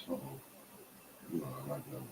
No, I like that.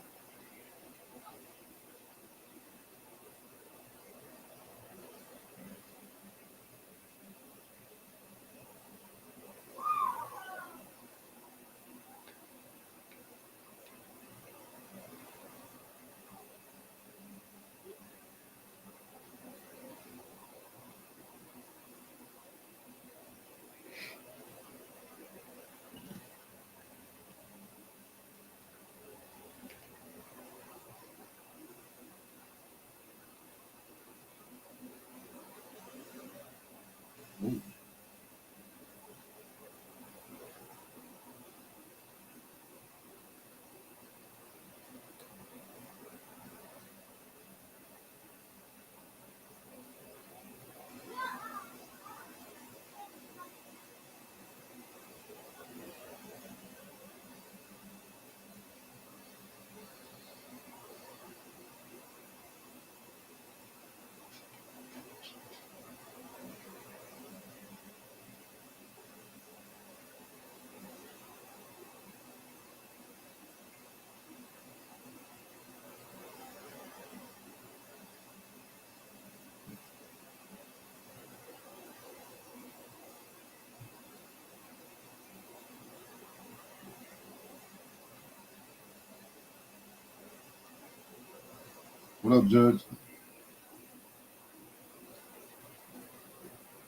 What up, Judge?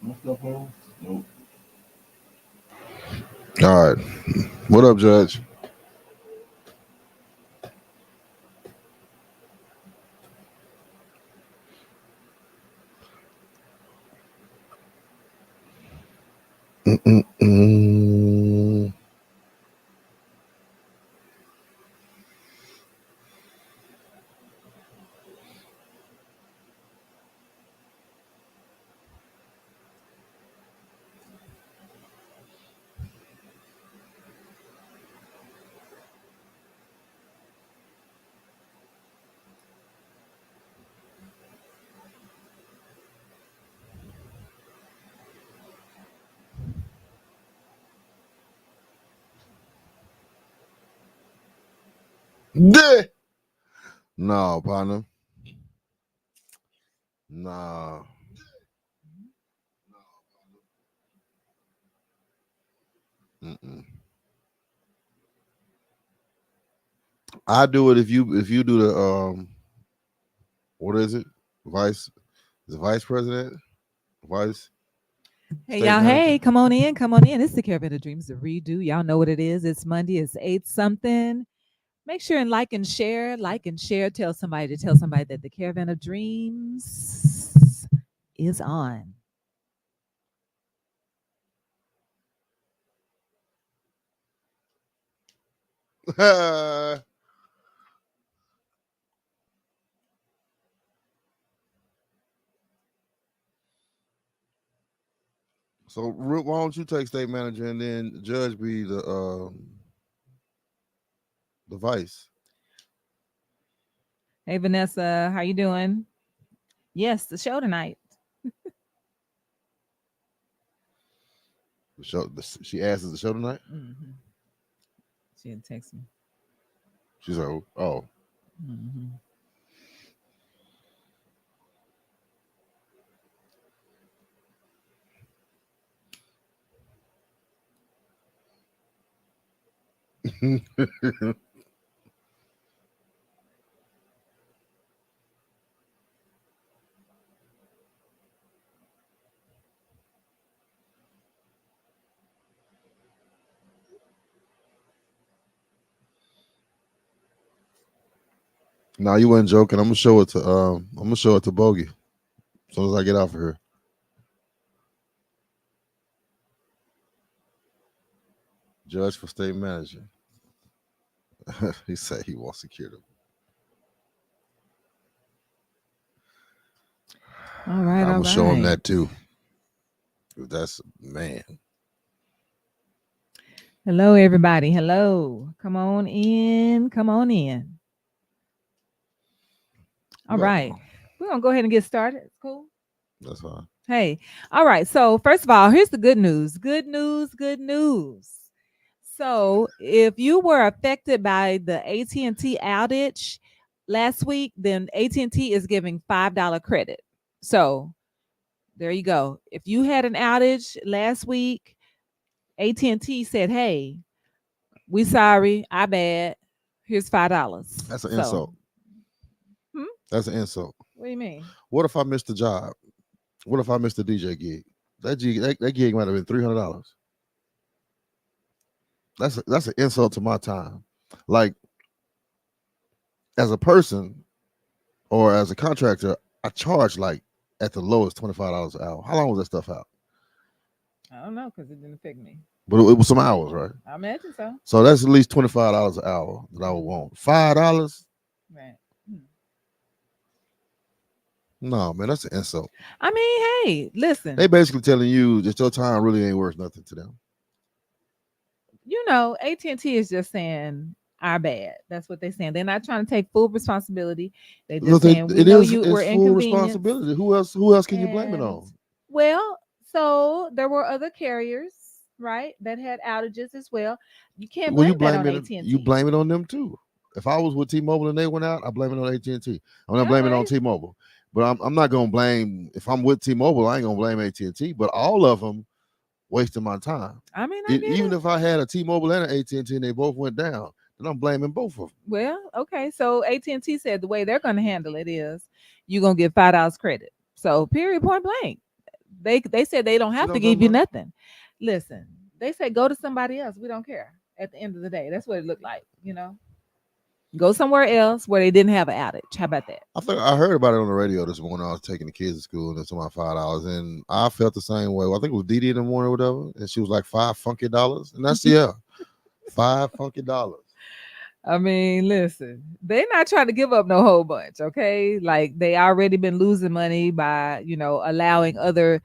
No stuff on? Nope. All right. What up, Judge? Mm-mm-mm. Yeah. No, partner. Nah. Mm-mm. I do it if you do the what is it? Vice is it vice president? Vice Hey state y'all, manager? hey, come on in, come on in. It's the Caravan of Dreams, the redo. Y'all know what it is. It's Monday, it's 8 something. Make sure and like and share. Tell somebody to tell somebody that the Caravan of Dreams is on. So why don't you take state manager and then Judge be the vice? Hey Vanessa, how you doing? Yes, the show tonight. The show. She asked us the show tonight. Mm-hmm. She had text me. She's like, oh, Mm-hmm. nah, you weren't joking. I'm gonna show it to Bogey as soon as I get off of here. Judge for state manager. He said he wants security. All right, I'm all gonna show him right. that too. That's man. Hello, everybody. Hello. Come on in. Come on in. All Look, right. We're gonna go ahead and get started. Cool. that's fine. Hey, all right. So, first of all, here's the good news. Good news. Good news. So if you were affected by the AT&T outage last week, then AT&T is giving $5 credit. So there you go. If you had an outage last week, AT&T said, "Hey, we sorry, I bad. Here's $5." That's an So, insult. hmm? That's an insult. What do you mean? What if I missed the job? What if I missed the DJ gig? That gig might have been $300. That's an insult to my time. Like as a person or as a contractor, I charge like at the lowest $25 an hour. How long was that stuff out? I don't know because it didn't affect me. But it was some hours, right? I imagine so. So that's at least $25 an hour that I would want. $5? Right. Hmm. No, man, that's an insult. I mean, hey, They listen. basically telling you that your time really ain't worth nothing to them. AT&T is just saying our bad. That's what they're saying. They're not trying to take full responsibility. They're just Look, saying we it know is you it's were full inconvenienced. responsibility. Who else can you blame it And on? well, so there were other carriers, right, that had outages as well. You can't Well, blame that on you AT&T. blame it on them too. If I was with T-Mobile and they went out, I blame it on AT&T. I'm not All blaming it on right. T-Mobile, but I'm not gonna blame if I'm with T-Mobile. I ain't gonna blame AT&T, but all of them wasting my time. I mean, I get Even it. if I had a T-Mobile and an AT&T and they both went down, then I'm blaming both of them. Well, okay. So AT&T said the way they're going to handle it is you're going to get $5 credit. So period, point blank. They said they don't See have what to I'm talking give you about? nothing. Listen, they say go to somebody else. We don't care. At the end of the day, that's what it looked like. Go somewhere else where they didn't have an outage. How about that? I think I heard about it on the radio this morning. I was taking the kids to school and it's about $5, and I felt the same way. Well, I think it was Dee Dee in the morning or whatever, and she was like $5 funky, and that's yeah, $5 funky. I mean, listen, they're not trying to give up no whole bunch, okay? Like they already been losing money by allowing other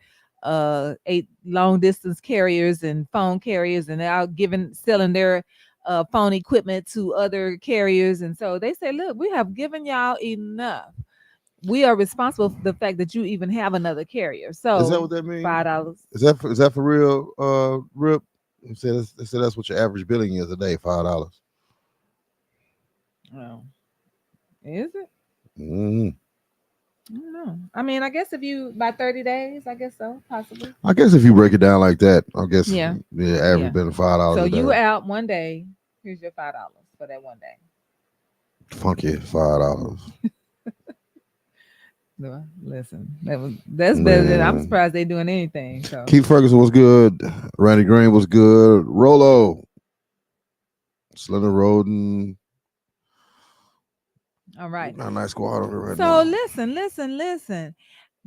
eight long distance carriers and phone carriers and they're out giving selling their phone equipment to other carriers. And so they say, look, we have given y'all enough. We are responsible for the fact that you even have another carrier. Is that So what that means? $5. Is that for real? Rip. They said that's what your average billing is a day, $5. Oh, is it? Mm. I don't know. I mean, I guess if you by 30 days, I guess so, possibly. I guess if you break it down like that, I guess Yeah. the average Yeah. billing $5 So a you day. out one day, here's your $5 for that one day. Funky $5. No, listen, that's better than I'm Man, surprised they doing anything. So Keith Ferguson was good. Randy Green was good. Rolo, Slender Roden. all right. Got a nice squad over there right So now. listen.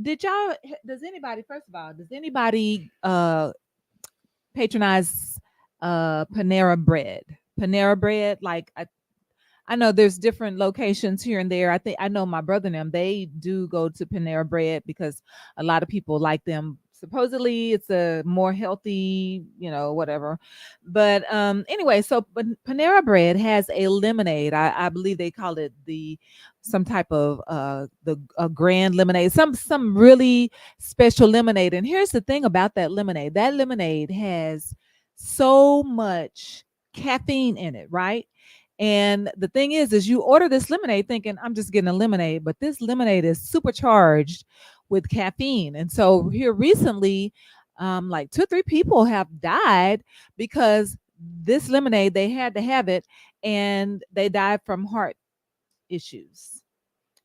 Does anybody, first of all, does anybody patronize Panera Bread? Panera Bread, like I know there's different locations here and there. I know my brother and them, they do go to Panera Bread because a lot of people like them. Supposedly it's a more healthy, whatever. But anyway, so but Panera Bread has a lemonade. I believe they call it the some type of the a grand lemonade, some really special lemonade. And here's the thing about that lemonade. That lemonade has so much caffeine in it, right? And the thing is you order this lemonade thinking I'm just getting a lemonade, but this lemonade is supercharged with caffeine. And so here recently, like 2 or 3 people have died because this lemonade, they had to have it and they died from heart issues.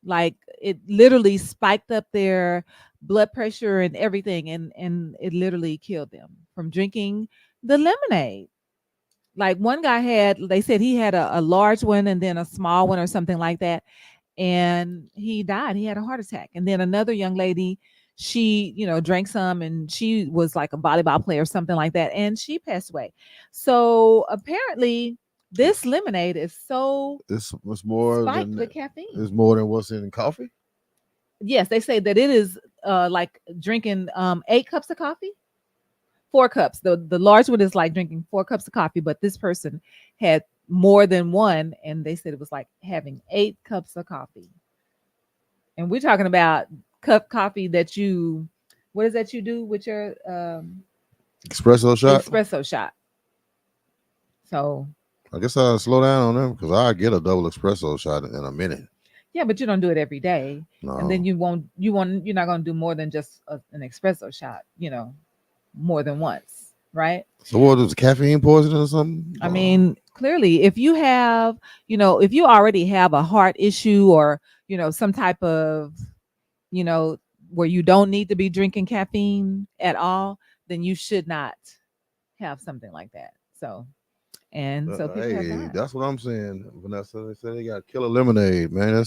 Like it literally spiked up their blood pressure and everything, and it literally killed them from drinking the lemonade. Like one guy they said he had a large one and then a small one or something like that. And he died. He had a heart attack. And then another young lady, she drank some and she was like a volleyball player or something like that. And she passed away. So apparently this lemonade is so It's more spiked than with caffeine. it's more than what's in coffee. Yes, they say that it is like drinking 8 cups of coffee. 4 cups. The large one is like drinking 4 cups of coffee, but this person had more than one, and they said it was like having 8 cups of coffee. And we're talking about cup coffee that what is that you do with your Espresso shot. espresso shot? So I guess I'll slow down on them because I get a double espresso shot in a minute. yeah, but you don't do it every day, and then No. you're not going to do more than just an espresso shot, more than once, right? So what is caffeine poisoning or something? I mean, clearly, if you have, if you already have a heart issue or, some type of, you know, where you don't need to be drinking caffeine at all, then you should not have something like that. So, and so people have Hey, died. that's what I'm saying. Vanessa, they said they got killer lemonade, man.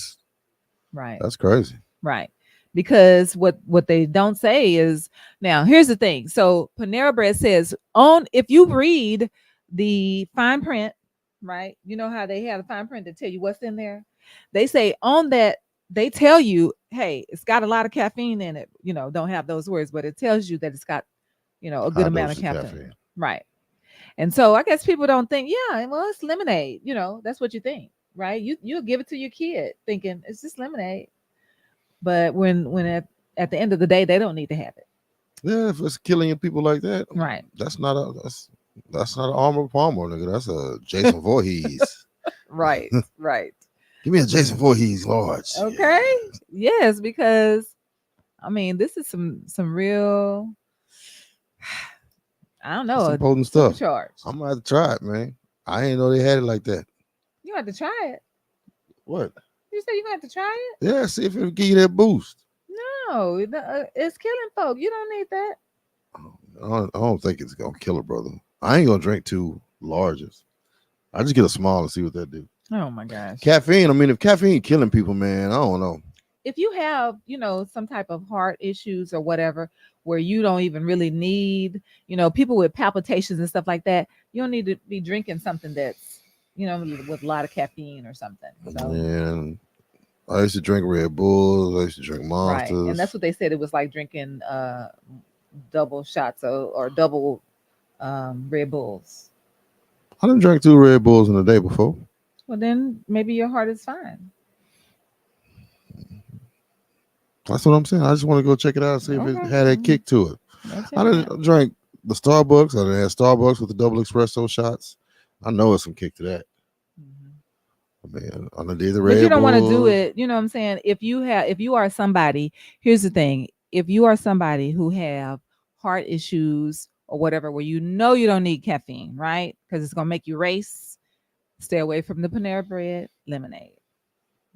Right. That's crazy. Right. Because what they don't say is, now here's the thing. So Panera Bread says, on if you read the fine print, right? You know how they have the fine print to tell you what's in there. They say on that, they tell you, hey, it's got a lot of caffeine in it. Don't have those words, but it tells you that it's got, a good High amount of dosage caffeine. caffeine. Right. And so I guess people don't think, yeah, well, it's lemonade. That's what you think, right? You'll give it to your kid thinking it's just lemonade. But when at the end of the day, they don't need to have it. Yeah, if it's killing people like that, Right. that's not a that's not an Armor Palmer, nigga. That's a Jason Voorhees. Right. Right. Give me a Jason Voorhees large. Okay. Yes, because I mean, this is some real, I don't That's know, some a potent stuff. supercharged. I'm gonna have to try it, man. I ain't know they had it like that. You have to try it. What? You said you got to try it? Yeah, see if it give you that boost. No, it's killing folk. You don't need that. I don't think it's gonna kill a brother. I ain't gonna drink two larges. I just get a small and see what that do. Oh my gosh. Caffeine. I mean, if caffeine killing people, man, I don't know. If you have, some type of heart issues or whatever, where you don't even really need, people with palpitations and stuff like that, you don't need to be drinking something that's, with a lot of caffeine or something. So, And I used to drink Red Bulls. I used to drink right. And that's Monsters. what they said. It was like drinking double shots or double Red Bulls. I done drank two Red Bulls in a day before. Well, then maybe your heart is fine. That's what I'm saying. I just want to go check it out, see if it Okay. had that kick to it. Go check I it out. didn't drink the Starbucks. I done had Starbucks with the double espresso shots. I know it's some kick to that. Mhm. I mean, I done did the But you Red don't want to do Bulls. it, you know what I'm saying? If you are somebody, here's the thing. If you are somebody who have heart issues or whatever, where you don't need caffeine, right? Because it's gonna make you race, stay away from the Panera Bread lemonade.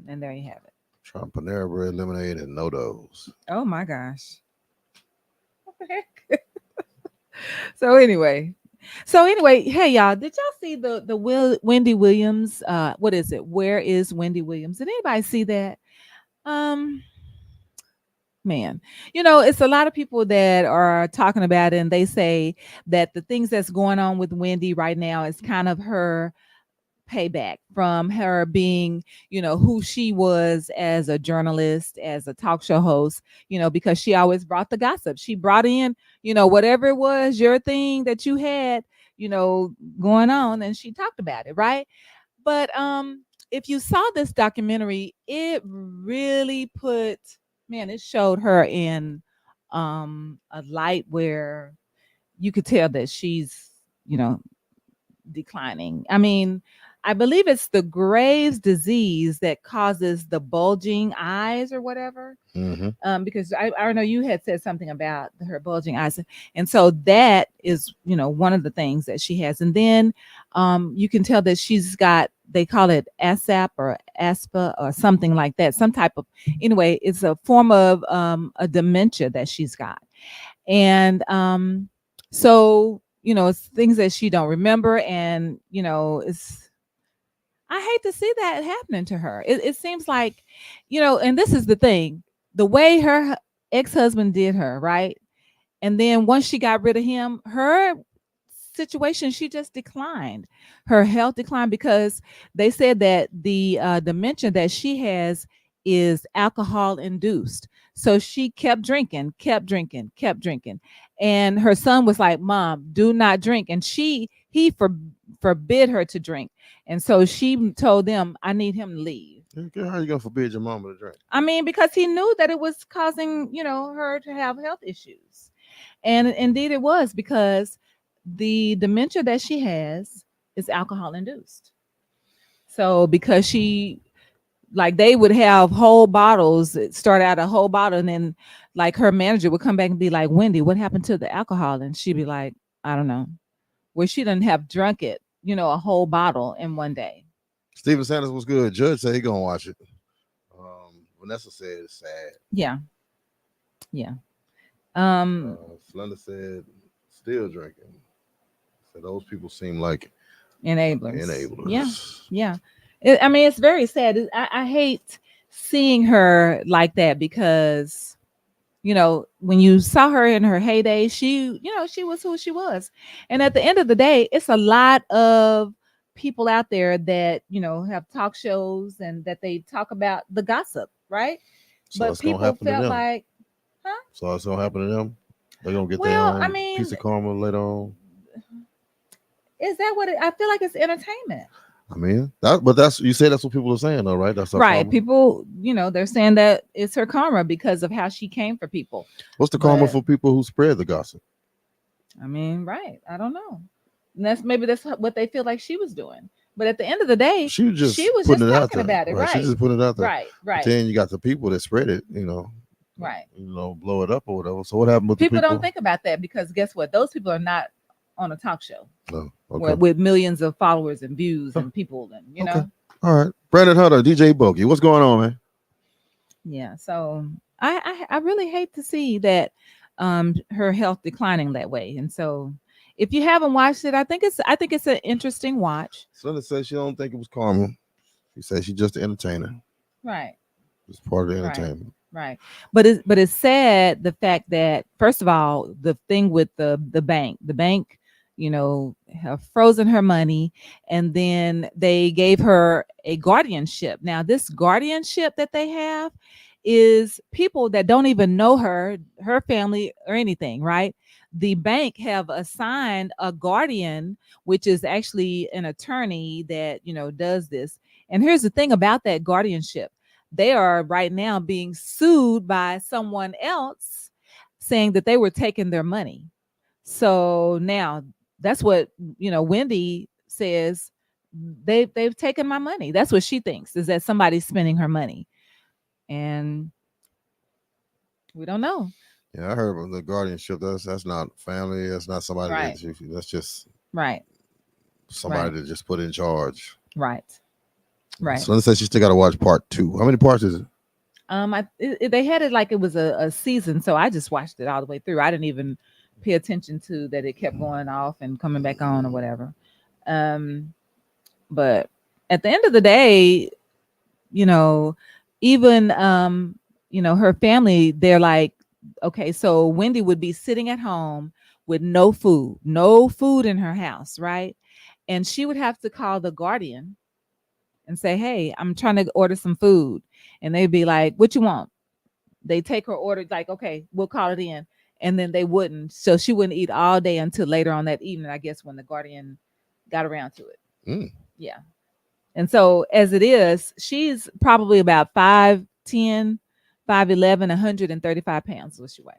And there you have it. Trying Panera Bread, lemonade, and no dos. Oh my gosh. What the heck? So anyway, hey y'all, did y'all see the Wendy Williams? What is it? Where is Wendy Williams? Did anybody see that? Um, Man, it's a lot of people that are talking about it, and they say that the things that's going on with Wendy right now is kind of her payback from her being, who she was as a journalist, as a talk show host, because she always brought the gossip. She brought in, whatever it was, your thing that you had, you know, going on, and she talked about it, right? But if you saw this documentary, it really put, man, it showed her in a light where you could tell that she's, you know, declining. I mean, I believe it's the Graves' disease that causes the bulging eyes or whatever. Mm-hmm. Because I know you had said something about her bulging eyes, and so that is, one of the things that she has. And then you can tell that she's got, they call it ASAP or ASPA or something like that, some type of, anyway, it's a form of a dementia that she's got. And so, it's things that she don't remember, and it's, I hate to see that happening to her. It seems like, and this is the thing, the way her ex-husband did her, right? And then once she got rid of him, her situation, she just declined. Her health declined because they said that the dementia that she has is alcohol induced. So she kept drinking, kept drinking, kept drinking. And her son was like, "Mom, do not drink." And forbid her to drink. And so she told them, "I need him to leave." How you gonna forbid your mama to drink? I mean, because he knew that it was causing, her to have health issues. And indeed it was, because the dementia that she has It's alcohol induced. So because she, like, they would have whole bottles, start out a whole bottle, and then like her manager would come back and be like, Wendy, what happened to the alcohol? And she'd be like, I don't know. Where she didn't have drunk it, a whole bottle in one day. Steven Sanders was good. Judge said he gonna watch it. Vanessa said it's sad. Yeah. Yeah. Um, Slender said still drinking. So those people seem like enablers. Yeah. enablers. Yeah. I mean, it's very sad. I hate seeing her like that because, when you saw her in her heyday, she was who she was. And at the end of the day, it's a lot of people out there that, have talk shows and that they talk about the gossip, right? So But it's gonna people happen to felt them. like, huh? So it's gonna happen to them. They're gonna get their Well, I own mean, piece of karma later on. is that what I feel like? It's entertainment. I mean, but that's you say that's what people are saying, though, right? That's our Right. karma. People, they're saying that it's her karma because of how she came for people. What's the karma But for people who spread the gossip? I mean, right. I don't know. And that's what they feel like she was doing. But at the end of the day, She was she just was putting just it out talking there, about it. right? She Right. just putting it out there. Right. But Right. then you got the people that spread it, Right. blow it up or whatever. So what happened with the People people? don't think about that because guess what? Those people are not on a talk show No. Okay. with millions of followers and views and people and Okay. All right. Brandon Hunter, DJ Bogey. What's going on, man? Yeah. So I really hate to see that her health declining that way. And so if you haven't watched it, I think it's an interesting watch. Slender says she don't think it was karma. She says she's just an entertainer. Right. It's part of the Right. entertainment. Right. But it's sad the fact that first of all, the thing with the bank, have frozen her money, and then they gave her a guardianship. Now, this guardianship that they have is people that don't even know her family or anything, right? The bank have assigned a guardian, which is actually an attorney that, does this. And here's the thing about that guardianship: they are right now being sued by someone else saying that they were taking their money. So now that's what, Wendy says, they've taken my money. That's what she thinks, is that somebody's spending her money. And we don't know. Yeah, I heard about the guardianship. That's not family. That's not somebody Right. that's just Right. somebody Right. that just put in charge. Right. Right. So let's say she still got to watch part 2. How many parts is it? They had it like it was a season, so I just watched it all the way through. I didn't even pay attention to that it kept going off and coming back on or whatever. But at the end of the day, you know, even her family, they're like, okay, so Wendy would be sitting at home with no food in her house, right? And she would have to call the guardian and say, hey, I'm trying to order some food. And they'd be like, what you want? They take her order, like, okay, we'll call it in. And then they wouldn't. So she wouldn't eat all day until later on that evening, I guess, when the guardian got around to it. Mm. Yeah. And so as it is, she's probably about 5'10", 5'11", 135 pounds was she weigh.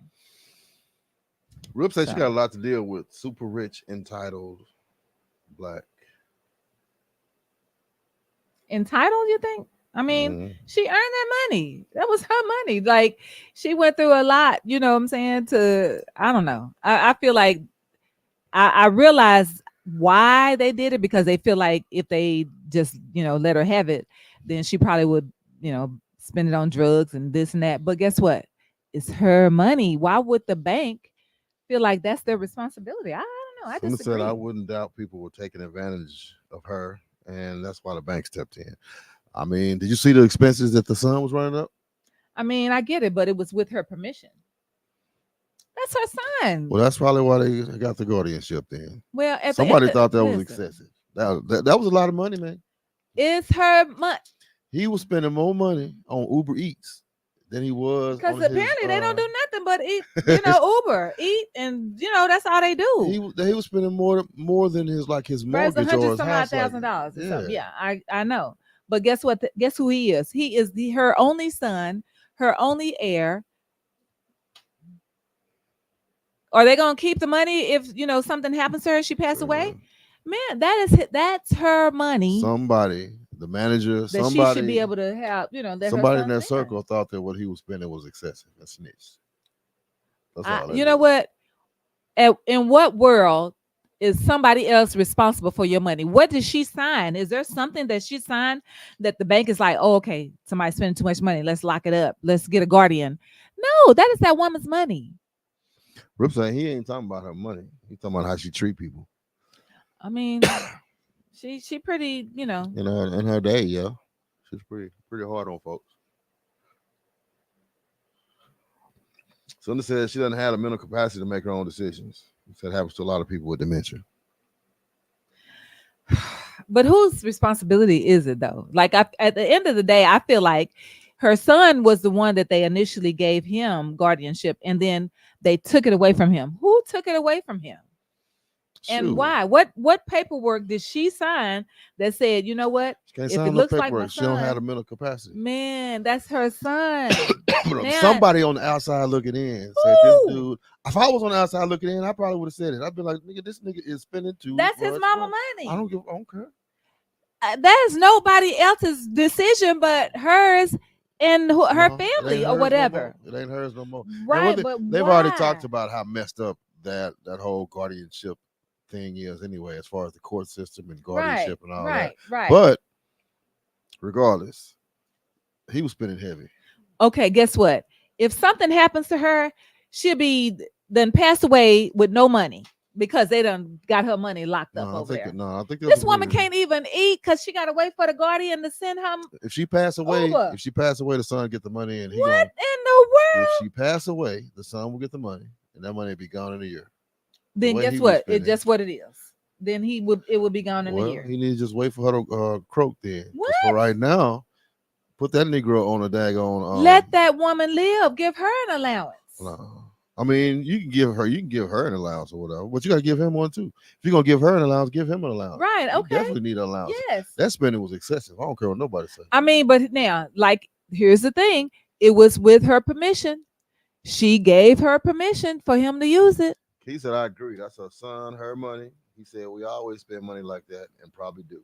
Rip said she So. got a lot to deal with. Super rich, entitled, black. Entitled, you think? I mean, Mhm. she earned that money. That was her money. Like, she went through a lot, you know what I'm saying? I don't know. I feel like I realize why they did it, because they feel like if they just, let her have it, then she probably would, spend it on drugs and this and that. But guess what? It's her money. Why would the bank feel like that's their responsibility? I don't know. I Someone said disagree. I wouldn't doubt people were taking advantage of her, and that's why the bank stepped in. I mean, did you see the expenses that the son was running up? I mean, I get it, but it was with her permission. That's her son. Well, that's probably why they got the guardianship then. Well, at Somebody the end thought that was listen, excessive. That was a lot of money, man. it's her money. He was spending more money on Uber Eats than he was Because on apparently they don't do nothing but eat, Uber, eat, and that's all they do. he was spending more than his his Right, it's mortgage or his some odd house. $1,000 or Yeah. something. Yeah, I know. But guess what? Guess who he is? He is her only son, her only heir. Are they gonna keep the money if something happens to her? She passed away. Man, that's her money Somebody, the manager, that she should be somebody, able to have, let her somebody in son that spend. circle thought that what he was spending was excessive and snitched. That's all that You know is. what? In what world is somebody else responsible for your money? What did she sign? Is there something that she signed that the bank is like, oh, okay, somebody's spending too much money. Let's lock it up. Let's get a guardian. No, that is that woman's money. Rip saying he ain't talking about her money. He's talking about how she treat people. I mean, she pretty, In her day, yeah, she's pretty hard on folks. Sonda said she doesn't have the mental capacity to make her own decisions. That happens to a lot of people with dementia. But whose responsibility is it though? Like at the end of the day, I feel like her son was the one that they initially gave him guardianship, and then they took it away from him. Who took it away from him? And Shoot. why? What paperwork did she sign that said, you know what? She can't If sign it no looks like my paperwork. She don't have the son, mental capacity. man, that's her son. But Now, somebody on the outside looking in said this who? dude. If I was on the outside looking in, I probably would have said it. I'd be like, nigga, this nigga is spending too That's his much mama money. I money. don't care. That is nobody else's decision but hers and her No, it ain't family or hers no more. whatever. It ain't hers no more. And Right, but they've already why? talked about how messed up that whole guardianship thing is anyway, as far as the court system and Right, guardianship and all that. right. But regardless, he was spending heavy. Okay, guess what? If something happens to her, she'll be then passed away with no money because they done got her money locked up over there. I think This woman can't even eat because she got to wait for the guardian to send her if she pass away, Uber. the son get the money, and he What gonna. in the If world? she pass away, the son will get the money, and that money will be gone in a year. Then way guess he was what? It's spending. just what it is. Then it would be gone in a Well, year. he needs to just wait for her to croak then. 'Cause What? for right now, put that Negro on a daggone. Let that woman live. Give her an allowance. No. I mean, you can give her an allowance or whatever, but you got to give him one too. If you're gonna give her an allowance, give him an allowance. Right. You Okay. definitely need an allowance. Yes. That spending was excessive. I don't care what nobody says. I mean, but now, like, here's the thing. It was with her permission. She gave her permission for him to use it. He said, I agree. That's her son, her money. He said, we always spend money like that and probably do.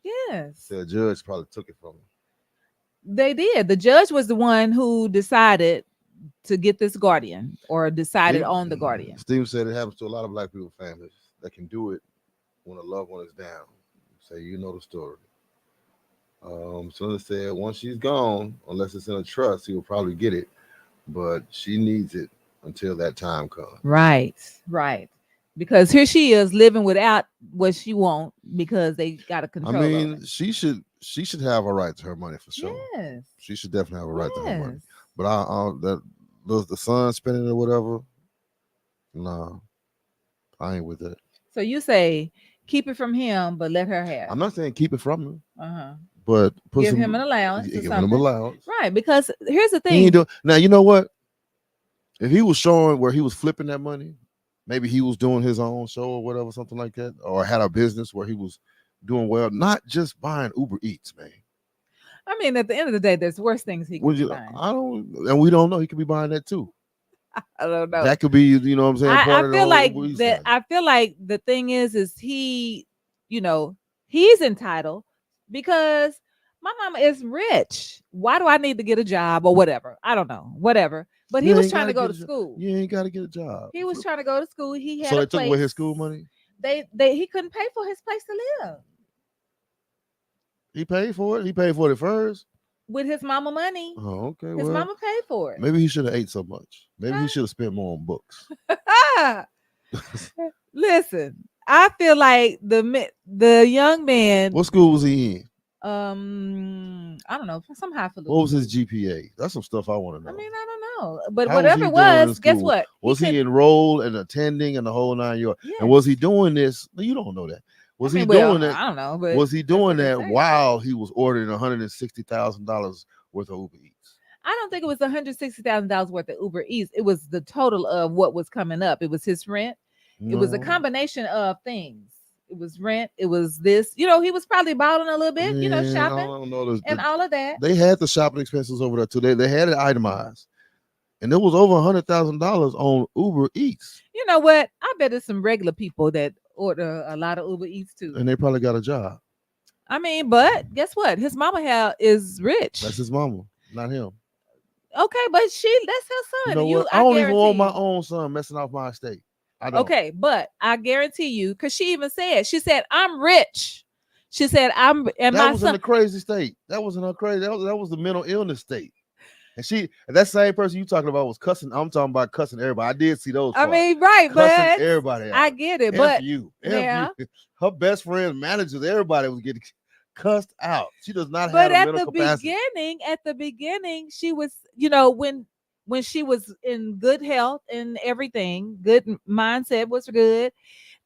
Yes. Said judge probably took it from him. They did. The judge was the one who decided to get this guardian or decided on the guardian. Steve said it happens to a lot of black people families that can do it when a loved one is down. Say, you know the story. Sonda said once she's gone, unless it's in a trust, he will probably get it, but she needs it until that time comes. Right. Because here she is living without what she wants because they got to control. I mean, she should have a right to her money for sure. Yes. She should definitely have a right to her money. Yes. But the son spending it or whatever, nah, I ain't with that. So you say keep it from him, but let her have. I'm not saying keep it from him, Uh-huh. but Give him an allowance. give Or him something. an allowance. Right. Because here's the He thing. ain't do, now you know what? If he was showing where he was flipping that money, maybe he was doing his own show or whatever, something like that, or had a business where he was doing well, not just buying Uber Eats, man. I mean, at the end of the day, there's worse things he could be buying. We don't know. He could be buying that too. I don't know. That could be, you know what I'm saying? I feel like Uber Eats that. thing. I feel like the thing is he, he's entitled because my mama is rich. Why do I need to get a job or whatever? I don't know, whatever. But he was trying to go to school. You ain't got to get a job. He was trying to go to school. He had so a they took place. away his school money. He couldn't pay for his place to live He paid for it. He paid for it first. with his mama money. Oh, okay. His mama paid for it. Maybe he should have ate so much. Maybe he should have spent more on books. Listen, I feel like the young man. What school was he in? I don't know, some highfalutin. What was his GPA? That's some stuff I want to know. I mean, I don't know, but How whatever it was he doing in was, guess school? what? Was he enrolled and attending and the whole 9 yards? Yes. And was he doing this? You don't know that. Was he well, doing that? I don't know, but Was he doing that say. while he was ordering $160,000 worth of Uber Eats? I don't think it was $160,000 worth of Uber Eats. It was the total of what was coming up. It was his rent. It was a combination of things. It was rent. It was this. He was probably balling a little bit. Shopping I don't know and all of that. They had the shopping expenses over there too. They had it itemized, and it was over $100,000 on Uber Eats. You know what? I bet there's some regular people that order a lot of Uber Eats too. And they probably got a job. I mean, but guess what? His mama is rich. That's his mama, not him. Okay, but that's her You son. know And what? I I don't even guarantee want my you. own son messing off my estate. I don't. Okay, but I guarantee you, because she said, I'm rich. She said, and That my was in son. the crazy state. That wasn't her crazy. That was the mental illness state. And that same person you talking about was cussing. I'm talking about cussing everybody. I did see those I parts. mean, right, Cussing but everybody I out. get it. F But you. F you. now, Her best friends, managers, everybody was getting cussed out. She does not have but a mental capacity. at the beginning, she was, when she was in good health and everything, good mindset was good.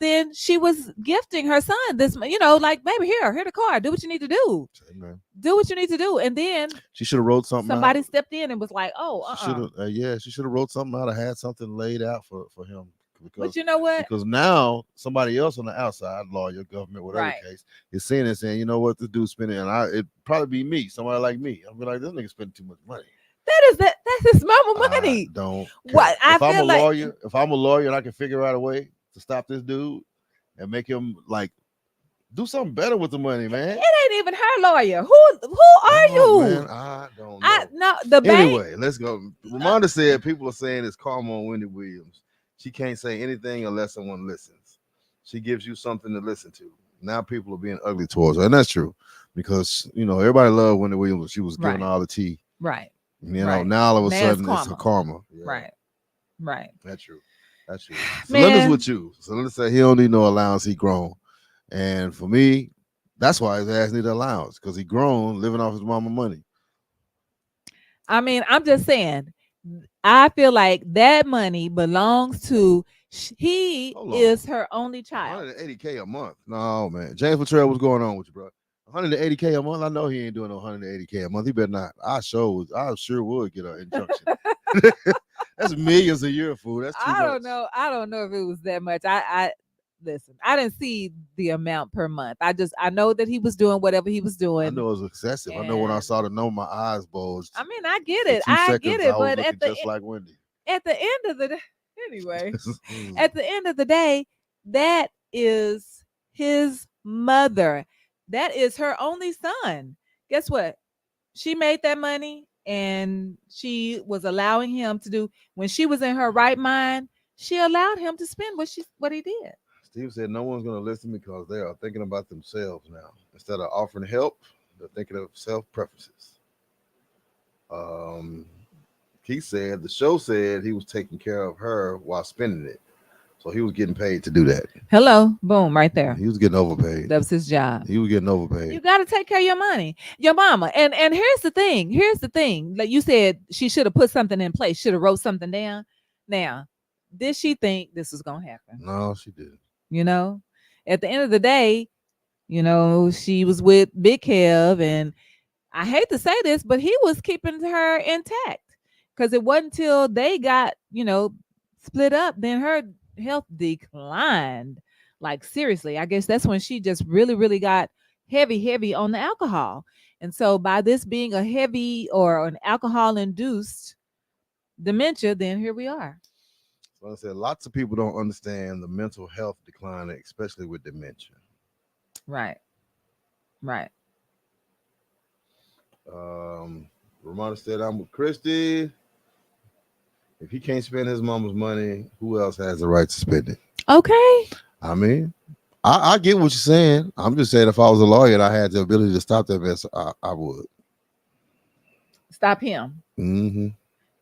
Then she was gifting her son this, like, baby, here the car. Do what you need to do. Amen. Do what you need to do. And then She should have wrote something out. somebody stepped in and was like, oh, She should have, yeah, she should have wrote something out or had something laid out for him But because you know what? because now somebody else on the outside, lawyer, government, whatever Right. the case, is seeing it saying, you know what, this dude's spending, and it probably be me, somebody like me. I'll be like, this nigga spending too much money. That's his mama I money. don't care. What I If I'm a feel like, lawyer, and I can figure out a way to stop this dude and make him like do something better with the money, man. it ain't even her lawyer. Who are Oh, you? man, I don't know. No, the bank. Anyway, let's go. Ramonda said people are saying it's karma on Wendy Williams. She can't say anything unless someone listens. She gives you something to listen to. Now people are being ugly towards her, and that's true because everybody loved Wendy Williams. She was giving Right. all the tea. Right. Now all of a Now it's sudden it's a karma. Yeah, Right. Right. that's true. That's true. Man. Celinda's with you. Celinda said he don't need no allowance. He grown, and for me, that's why his ass need an allowance because he grown, living off his mama money. I mean, I'm just saying, I feel like that money belongs to, he Hold on. is her only child. 180K a month. No, man. James Latrell, what's going on with you, bro? 180K a month. I know he ain't doing no 180K a month. He better not. I sure would get an injunction. That's millions a year, fool. That's too much. I don't know if it was that much. I listen, I didn't see the amount per month. I know that he was doing whatever he was doing. I know it was excessive. I know when I saw the number, my eyes bulged. I mean, I get For it. 2 I seconds, get it. I was But looking just like Wendy. at the end of the day, anyway, at the end of the day, that is his mother. That is her only son. Guess what? She made that money and she was allowing him to do, when she was in her right mind, she allowed him to spend what he did. Steve said no one's going to listen because they are thinking about themselves now. Instead of offering help, they're thinking of self preferences. Keith said the show said he was taking care of her while spending it. So he was getting paid to do that. Hello, boom, right there. He was getting overpaid. That was his job. He was getting overpaid. You got to take care of your money, your mama. And here's the thing. Like you said, she should have put something in place. Should have wrote something down. Now, did she think this was gonna happen? No, she didn't. At the end of the day, she was with Big Kev, and I hate to say this, but he was keeping her intact because it wasn't until they got, split up, then her health declined. Like, seriously, I guess that's when she just really, really got heavy on the alcohol. And so by this being a heavy or an alcohol induced dementia, then here we are. So I said lots of people don't understand the mental health decline, especially with dementia. Right. Ramona said, I'm with Christy. If he can't spend his mama's money, who else has the right to spend it? Okay. I mean, I get what you're saying. I'm just saying if I was a lawyer and I had the ability to stop that mess, I would. Stop him. Mm-hmm.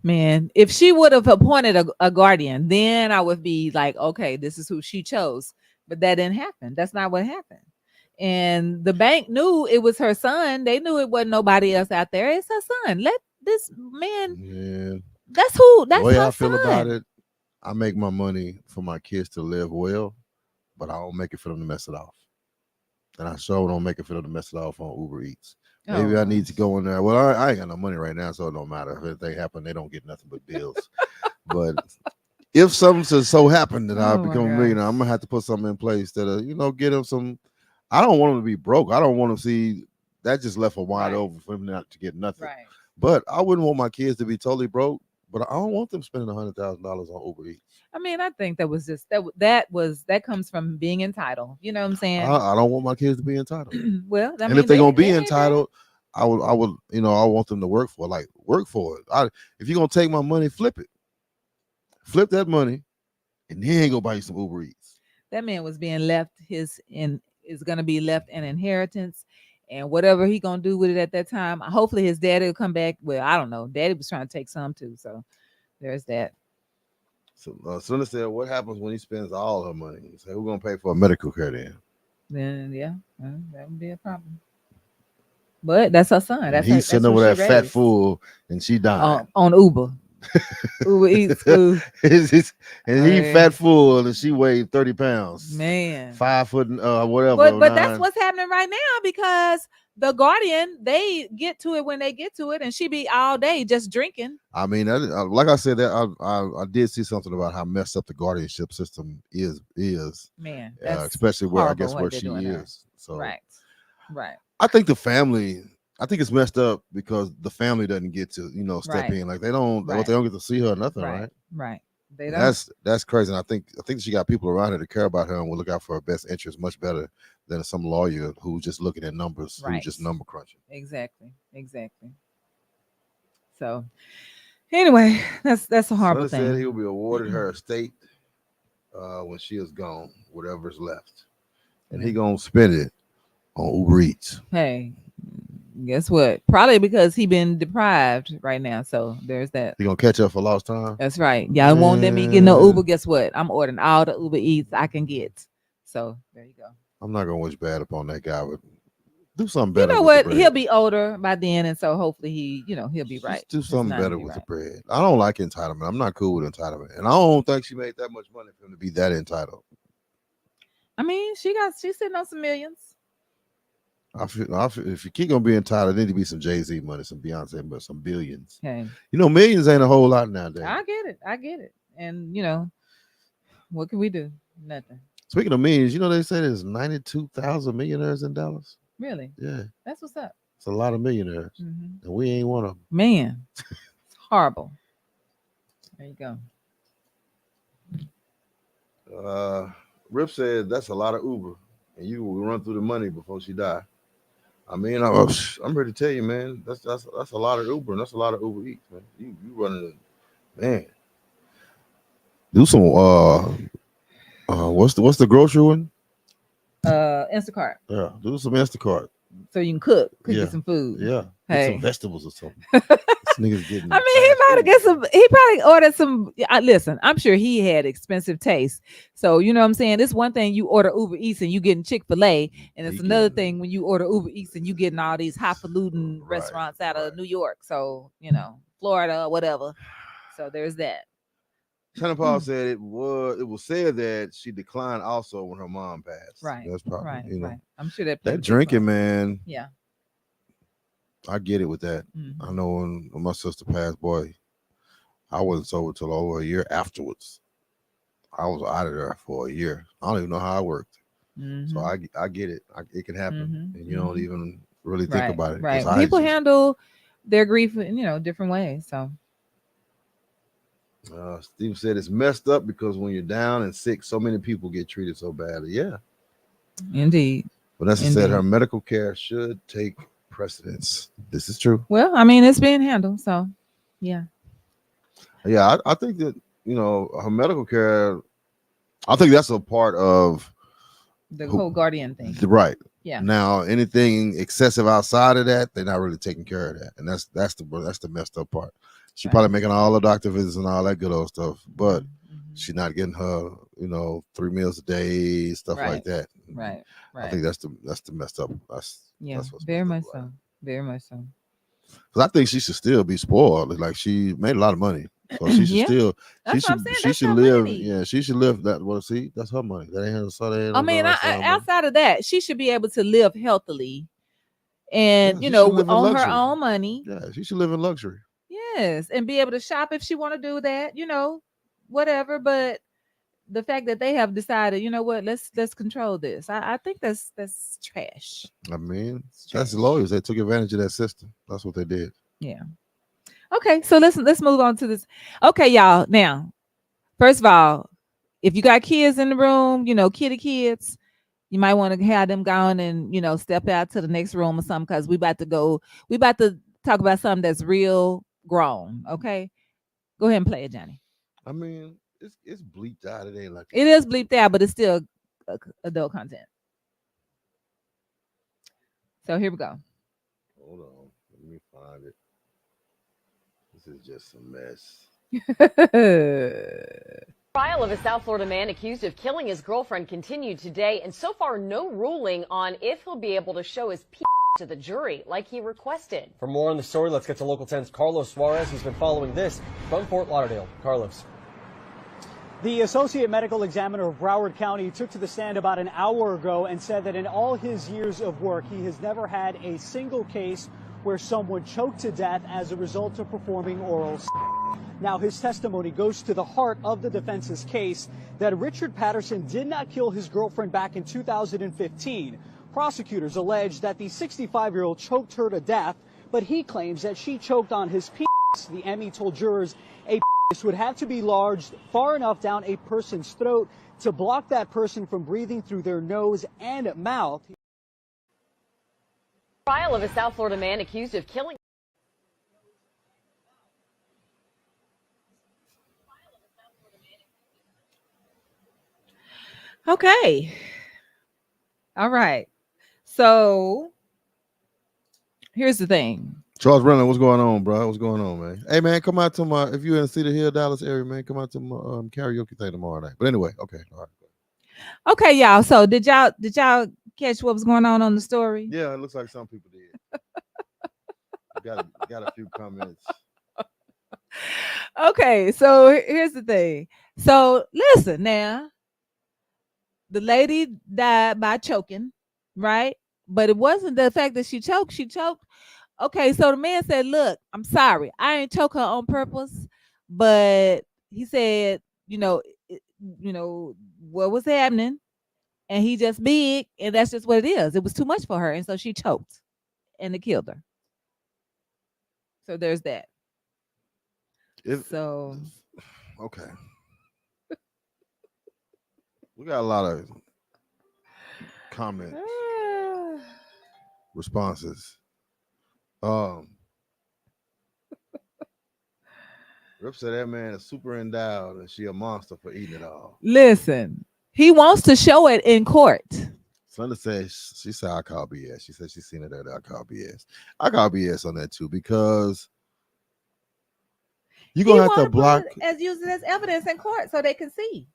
Man, if she would have appointed a guardian, then I would be like, okay, this is who she chose. But that didn't happen. That's not what happened. And the bank knew it was her son. They knew it wasn't nobody else out there. It's her son. Let this man. Yeah. That's the way her I feel son. about it. I make my money for my kids to live well, but I don't make it for them to mess it off. And I sure don't make it for them to mess it off on Uber Eats. Maybe I need to go in there. Well, I ain't got no money right now, so it don't matter. If anything happen, they don't get nothing but bills. But if something so happen that I become a millionaire, I'm gonna have to put something in place that get them some. I don't want them to be broke. I don't want to see that just left a wide open for them not to get nothing. Right. But I wouldn't want my kids to be totally broke. But I don't want them spending $100,000 on Uber Eats. I mean, I think that was just that comes from being entitled. You know what I'm saying? I don't want my kids to be entitled. Well, I And if mean, they're gonna they be ain't bad. entitled, I would, I want them to work for it. Like work for it. If you're gonna take my money, flip it, flip that money, and then go buy you some Uber Eats. That man was being left his in is gonna be left an inheritance, and whatever he gonna do with it at that time. Hopefully, his daddy will come back. Well, I don't know. Daddy was trying to take some too, so there's that. So Sunda said, "What happens when he spends all her money?" He said, "Who's gonna pay for a medical care then?" Then yeah, that would be a problem. But that's her son. And he's That's sitting who over she there fat raised. full, and she dying. On Uber. Uber Eats food. And he Man. fat full, and she weighed 30 pounds, Man. 5 foot, whatever, But that's nine. what's happening right now because the Guardian, they get to it when they get to it, and she be all day just drinking. I mean, like I said, that I did see something about how messed up the guardianship system is, Man, that's especially where I horrible guess what where they're she doing to her. is. So Right. Right. I think the family. I think it's messed up because the family doesn't get to step Right. in, like they don't Right. they don't get to see her or nothing, Right. right? Right. They And don't. that's crazy. And I think she got people around her to care about her and will look out for her best interest much better than some lawyer who's just looking at numbers, who's Right. just number crunching. Exactly. Exactly. So anyway, that's a horrible Sonny said he thing. will be awarded her estate when she is gone, whatever's left, and he gonna spend it on Uber Eats. Hey, guess what? Probably because he been deprived right now. So there's that. He gonna catch up for lost time. That's right. Y'all won't let me get no Man, Uber. Guess what? I'm ordering all the Uber Eats I can get. So there you go. I'm not gonna wish bad upon that guy, but do something You better know with the what? He'll bread. be older by then, and so hopefully he'll be right. Just do His something mind better will be with the right. bread. I don't like entitlement. I'm not cool with entitlement, and I don't think she made that much money for him to be that entitled. I mean, she's sitting on some millions. I feel if you keep gonna be entitled, there need to be some Jay-Z money, some Beyonce money, some billions. Hey, Millions ain't a whole lot nowadays. I get it. I get it. And what can we do? Nothing. Speaking of millions, they say there's 92,000 millionaires in Dallas. Really. Yeah, That's what's up. it's a lot of millionaires, and we ain't one of Man, it's horrible. There you go. them. Rip said that's a lot of Uber, and you will run through the money before she die. I mean, I'm ready to tell you, man. That's a lot of Uber, and that's a lot of Uber Eats, man. You running, man. Do some what's the grocery one? Instacart. Yeah, do some Instacart. So you can cook you Yeah, some food. yeah. Get some Hey. vegetables or something. This nigga's getting. I mean, he fast might have food, get man. some. He probably ordered some. Listen, I'm sure he had expensive taste. So you know what I'm saying. It's one thing you order Uber Eats and you getting Chick-fil-A, and it's He another getting thing when you order Uber Eats and you getting all these highfalutin right, restaurants out right. of New York. So Florida or whatever. So there's that. Shannon Paul said it was said that she declined also when her mom passed. Right, That's probably right, right. I'm sure that played a that big drinking, part. man. Yeah. I get it with that. I know when my sister passed, boy, I wasn't sober till over a year afterwards. I was out of there for a year. I don't even know how it worked. So I get it. It can happen, and you don't even really think Right, about it because right. I People just. handle their grief in different ways. So Steve said it's messed up because when you're down and sick, so many people get treated so badly. Yeah. indeed, Vanessa said her indeed. medical care should take precedence. This is true. Well, I mean, it's being handled. So yeah. Yeah, I think that her medical care. I think that's a part of The whole guardian thing. right. Yeah. Now, anything excessive outside of that, they're not really taking care of that, and that's the messed up part. She probably making all the doctor visits and all that good old stuff, but she's not getting her 3 meals a day, stuff like Right. that. Right. I Right. think that's the messed up. Yeah. That's what's Very messed up much about so. it. Very much so. Because I think she should still be spoiled. Like she made a lot of money, so she should Yeah. still. She That's what I'm should. saying. She That's should her live. money. Yeah, she should live that. Well, see, that's her money. That ain't her son. That ain't I no mean, her son money. outside of that, she should be able to live healthily and Yeah, she should live in on her luxury. own money. Yeah, she should live in luxury. Yes, and be able to shop if she want to do that. Whatever. But the fact that they have decided, you know what, let's control this. I think that's trash. I mean, It's that's the trash. lawyers. They took advantage of that system. That's what they did. Yeah. Okay, so let's move on to this. Okay, y'all. Now, first of all, if you got kids in the room, kitty kids, you might want to have them going and step out to the next room or something because We about to talk about something that's real grown. Okay, go ahead and play it, Johnny. I mean, it's bleeped out. It ain't like It is bleeped out, but it's still adult content. So here we go. Hold on, let me find it. This is just a mess. Trial of a South Florida man accused of killing his girlfriend continued today, and so far no ruling on if he'll be able to show his to the jury like he requested. For more on the story, let's get to Local 10's Carlos Suarez, who's been following this from Fort Lauderdale. Carlos. The Associate Medical Examiner of Broward County took to the stand about an hour ago and said that in all his years of work, he has never had a single case where someone choked to death as a result of performing oral sex. Now, his testimony goes to the heart of the defense's case that Richard Patterson did not kill his girlfriend back in 2015. Prosecutors allege that the 65-year-old choked her to death, but he claims that she choked on his penis. The ME told jurors a penis would have to be large, far enough down a person's throat to block that person from breathing through their nose and mouth. Trial of a South Florida man accused of killing. Okay. All right. So here's the thing. Charles Brennan, what's going on, bro? What's going on, man? Hey, man, come out to my, if you're in Cedar Hill, Dallas area, man, come out to my karaoke thing tomorrow night. But anyway, okay, all right. Okay, y'all. So did y'all catch what was going on the story? Yeah, it looks like some people did. got a few comments. Okay, so here's the thing. So listen now. The lady died by choking, right? But it wasn't the fact that she choked. She choked. Okay, so the man said, "Look, I'm sorry. I ain't choke her on purpose." But he said, what was happening, and he just big, and that's just what it is. It was too much for her, and so she choked, and it killed her. So there's that. So okay, we got a lot of comments, responses. Rip said that man is super endowed and she a monster for eating it all. Listen, he wants to show it in court. Slender said she said I call BS. She said she's seen it there. I call BS. I call BS on that too because you're gonna have to block as use it as evidence in court so they can see.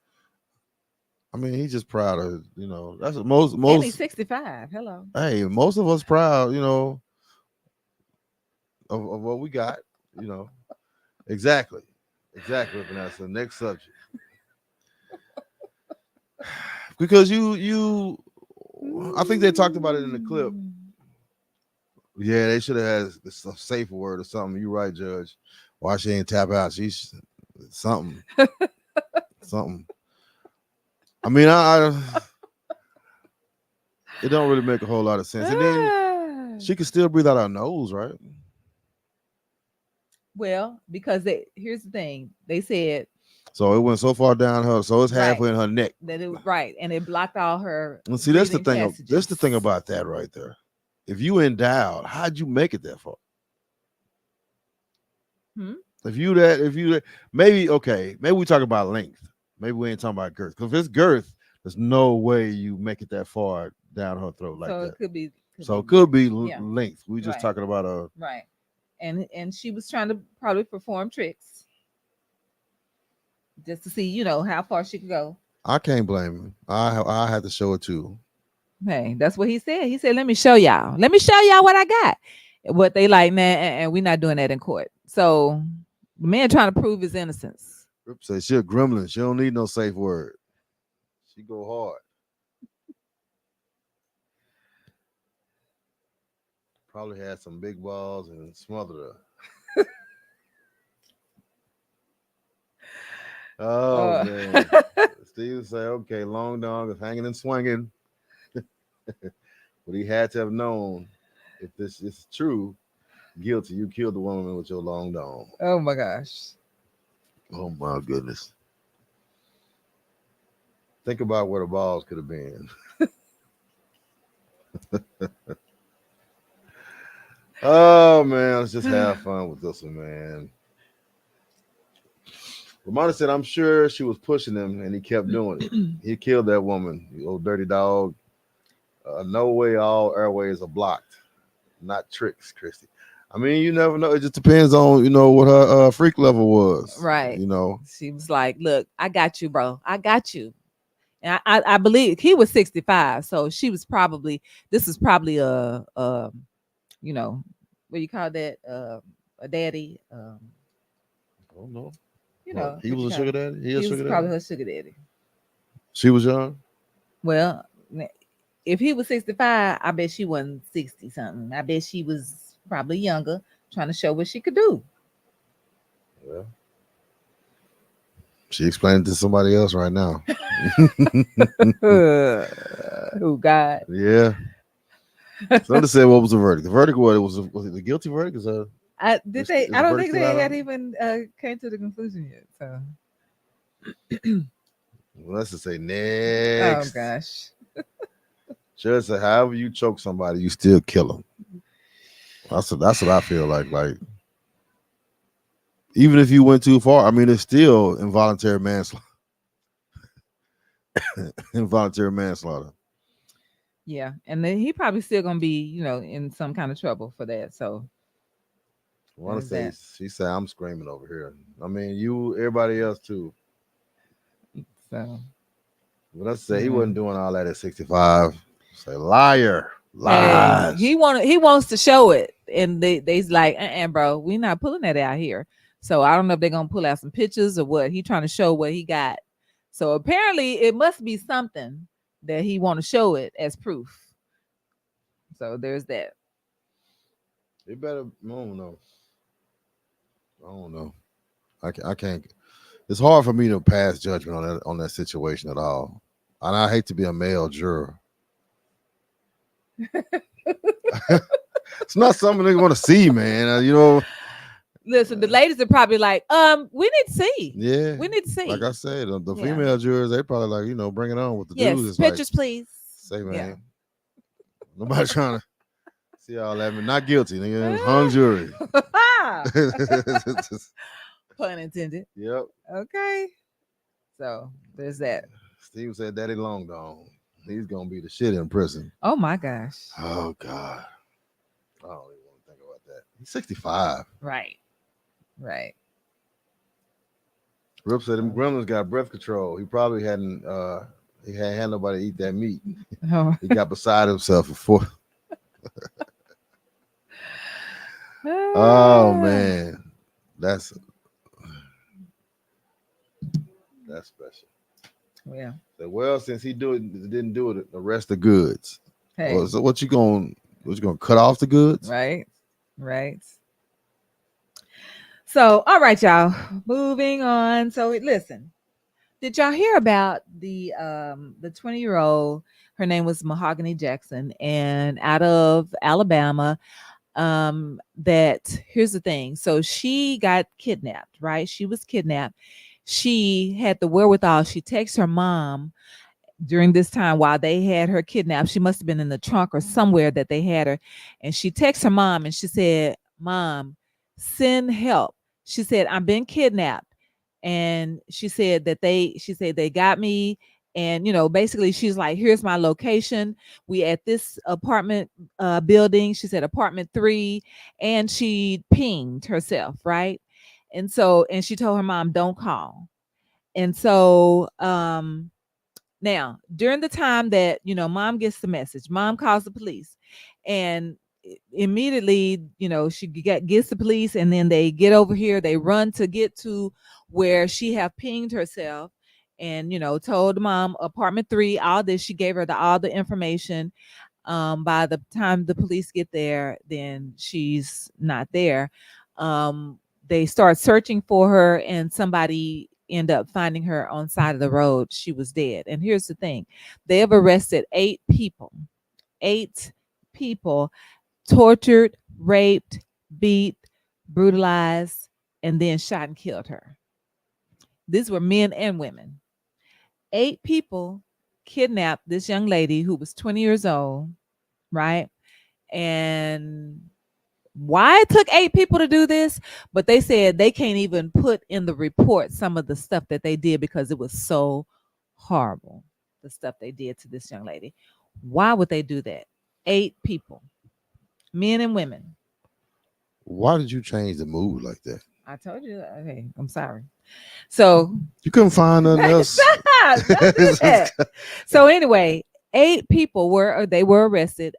I mean, he's just proud of that's what most. And he's 65. Hello. Hey, most of us proud, of what we got, Exactly. And that's the next subject. Because I think they talked about it in the clip. Yeah, they should have had a safer word or something. You're right, Judge. Why she ain't tap out? She's something. Something. I mean, it don't really make a whole lot of sense. And then she can still breathe out her nose, right? Well, because here's the thing. They said so it went so far down her, so it's halfway in her neck. That it right, and it blocked all her. And see, that's the thing. That's the thing about that right there. If you endowed, how'd you make it that far? If you maybe we talk about length. Maybe we ain't talking about girth. Because if it's girth, there's no way you make it that far down her throat like that. So it could be length. We just talking about a right. And she was trying to probably perform tricks just to see, how far she could go. I can't blame him. I had to show it too. Hey, that's what he said. He said, "Let me show y'all. Let me show y'all what I got." What they like, man, and we're not doing that in court. So the man trying to prove his innocence. Rip says she a gremlin. She don't need no safe word. She go hard. Probably had some big balls and smothered her. Oh man. Steve say, okay, long dog is hanging and swinging. But he had to have known if this is true Guilty. You killed the woman with your long dong. Oh my gosh. Oh my goodness. Think about where the balls could have been. Oh man, let's just have fun with this one, man. Ramona said, I'm sure she was pushing him and he kept doing it. He killed that woman, you old dirty dog. No way all airways are blocked. Not tricks, Christy. I mean, you never know. It just depends on, what her freak level was. Right. You know. She was like, look, I got you, bro. I got you. And I believe he was 65. So this is probably what do you call that? A daddy. I don't know. You know. He was a sugar daddy? He was probably her sugar daddy. She was young? Well, if he was 65, I bet she wasn't 60 something. I bet she was probably younger, trying to show what she could do. Yeah. She explained it to somebody else right now. Oh God. Yeah. Somebody said, what was the verdict? The verdict was it the guilty verdict? I don't think they had even came to the conclusion yet. So well, let's just say next. Oh gosh. Judge said, however you choke somebody, you still kill them. That's what I feel like. Like, even if you went too far, I mean, it's still involuntary manslaughter. Involuntary manslaughter. Yeah, and then he probably still gonna be, in some kind of trouble for that. So, I want to say, she said, I'm screaming over here. I mean, everybody else too. So, but let's say he wasn't doing all that at 65. Say liar, lies. Hey, he wants to show it, and they's like, bro, we're not pulling that out here. So I don't know if they're gonna pull out some pictures or what. He trying to show what he got. So apparently, it must be something that he want to show it as proof. So there's that. It better. I don't know. I can't. It's hard for me to pass judgment on that situation at all. And I hate to be a male juror. It's not something they want to see, man. Listen, the ladies are probably like, we need to see. Yeah, we need to see. Like I said, the female jurors, they probably like, bring it on with the dudes. Pictures, please. Say, man, nobody trying to see all that. Not guilty, nigga. Hung jury. Pun intended. Yep. Okay. So there's that. Steve said, "Daddy Long Dong, he's gonna be the shit in prison." Oh my gosh. Oh God. I don't even want to think about that. He's 65. Right. Rip said them gremlins got breath control. He probably hadn't had nobody eat that meat. Oh. He got beside himself before. Oh man. That's special. Yeah. So, well, since he didn't do it, the rest of goods. Hey. Well, so what you gonna cut off the goods? Right. So, all right, y'all. Moving on. So, listen. Did y'all hear about the 20-year-old? Her name was Mahogany Jackson, and out of Alabama. That here's the thing. So she got kidnapped, right? She was kidnapped. She had the wherewithal. She texted her mom during this time while they had her kidnapped. She must have been in the trunk or somewhere that they had her. And she texted her mom and she said, "Mom, send help." She said, "I've been kidnapped." And she said they got me. And, basically she's like, "Here's my location. We at this apartment building." She said apartment 3, and she pinged herself. Right. And she told her mom, "Don't call." And so, now during the time that, mom gets the message, mom calls the police, and immediately, she gets the police, and then they get over here, they run to get to where she have pinged herself. And, told mom apartment 3, all this. She gave her all the information. By the time the police get there, then she's not there. They start searching for her, and somebody end up finding her on side of the road. She was dead. And here's the thing. They have arrested 8 people, tortured, raped, beat, brutalized, and then shot and killed her. These were men and women. 8 people kidnapped this young lady who was 20 years old, right? And why it took 8 people to do this, but they said they can't even put in the report some of the stuff that they did because it was so horrible, the stuff they did to this young lady. Why would they do that? 8 people, men and women. Why did you change the mood like that? I told you. Okay, I'm sorry. So You couldn't find nothing else. stop, don't do that. So anyway, 8 people were arrested.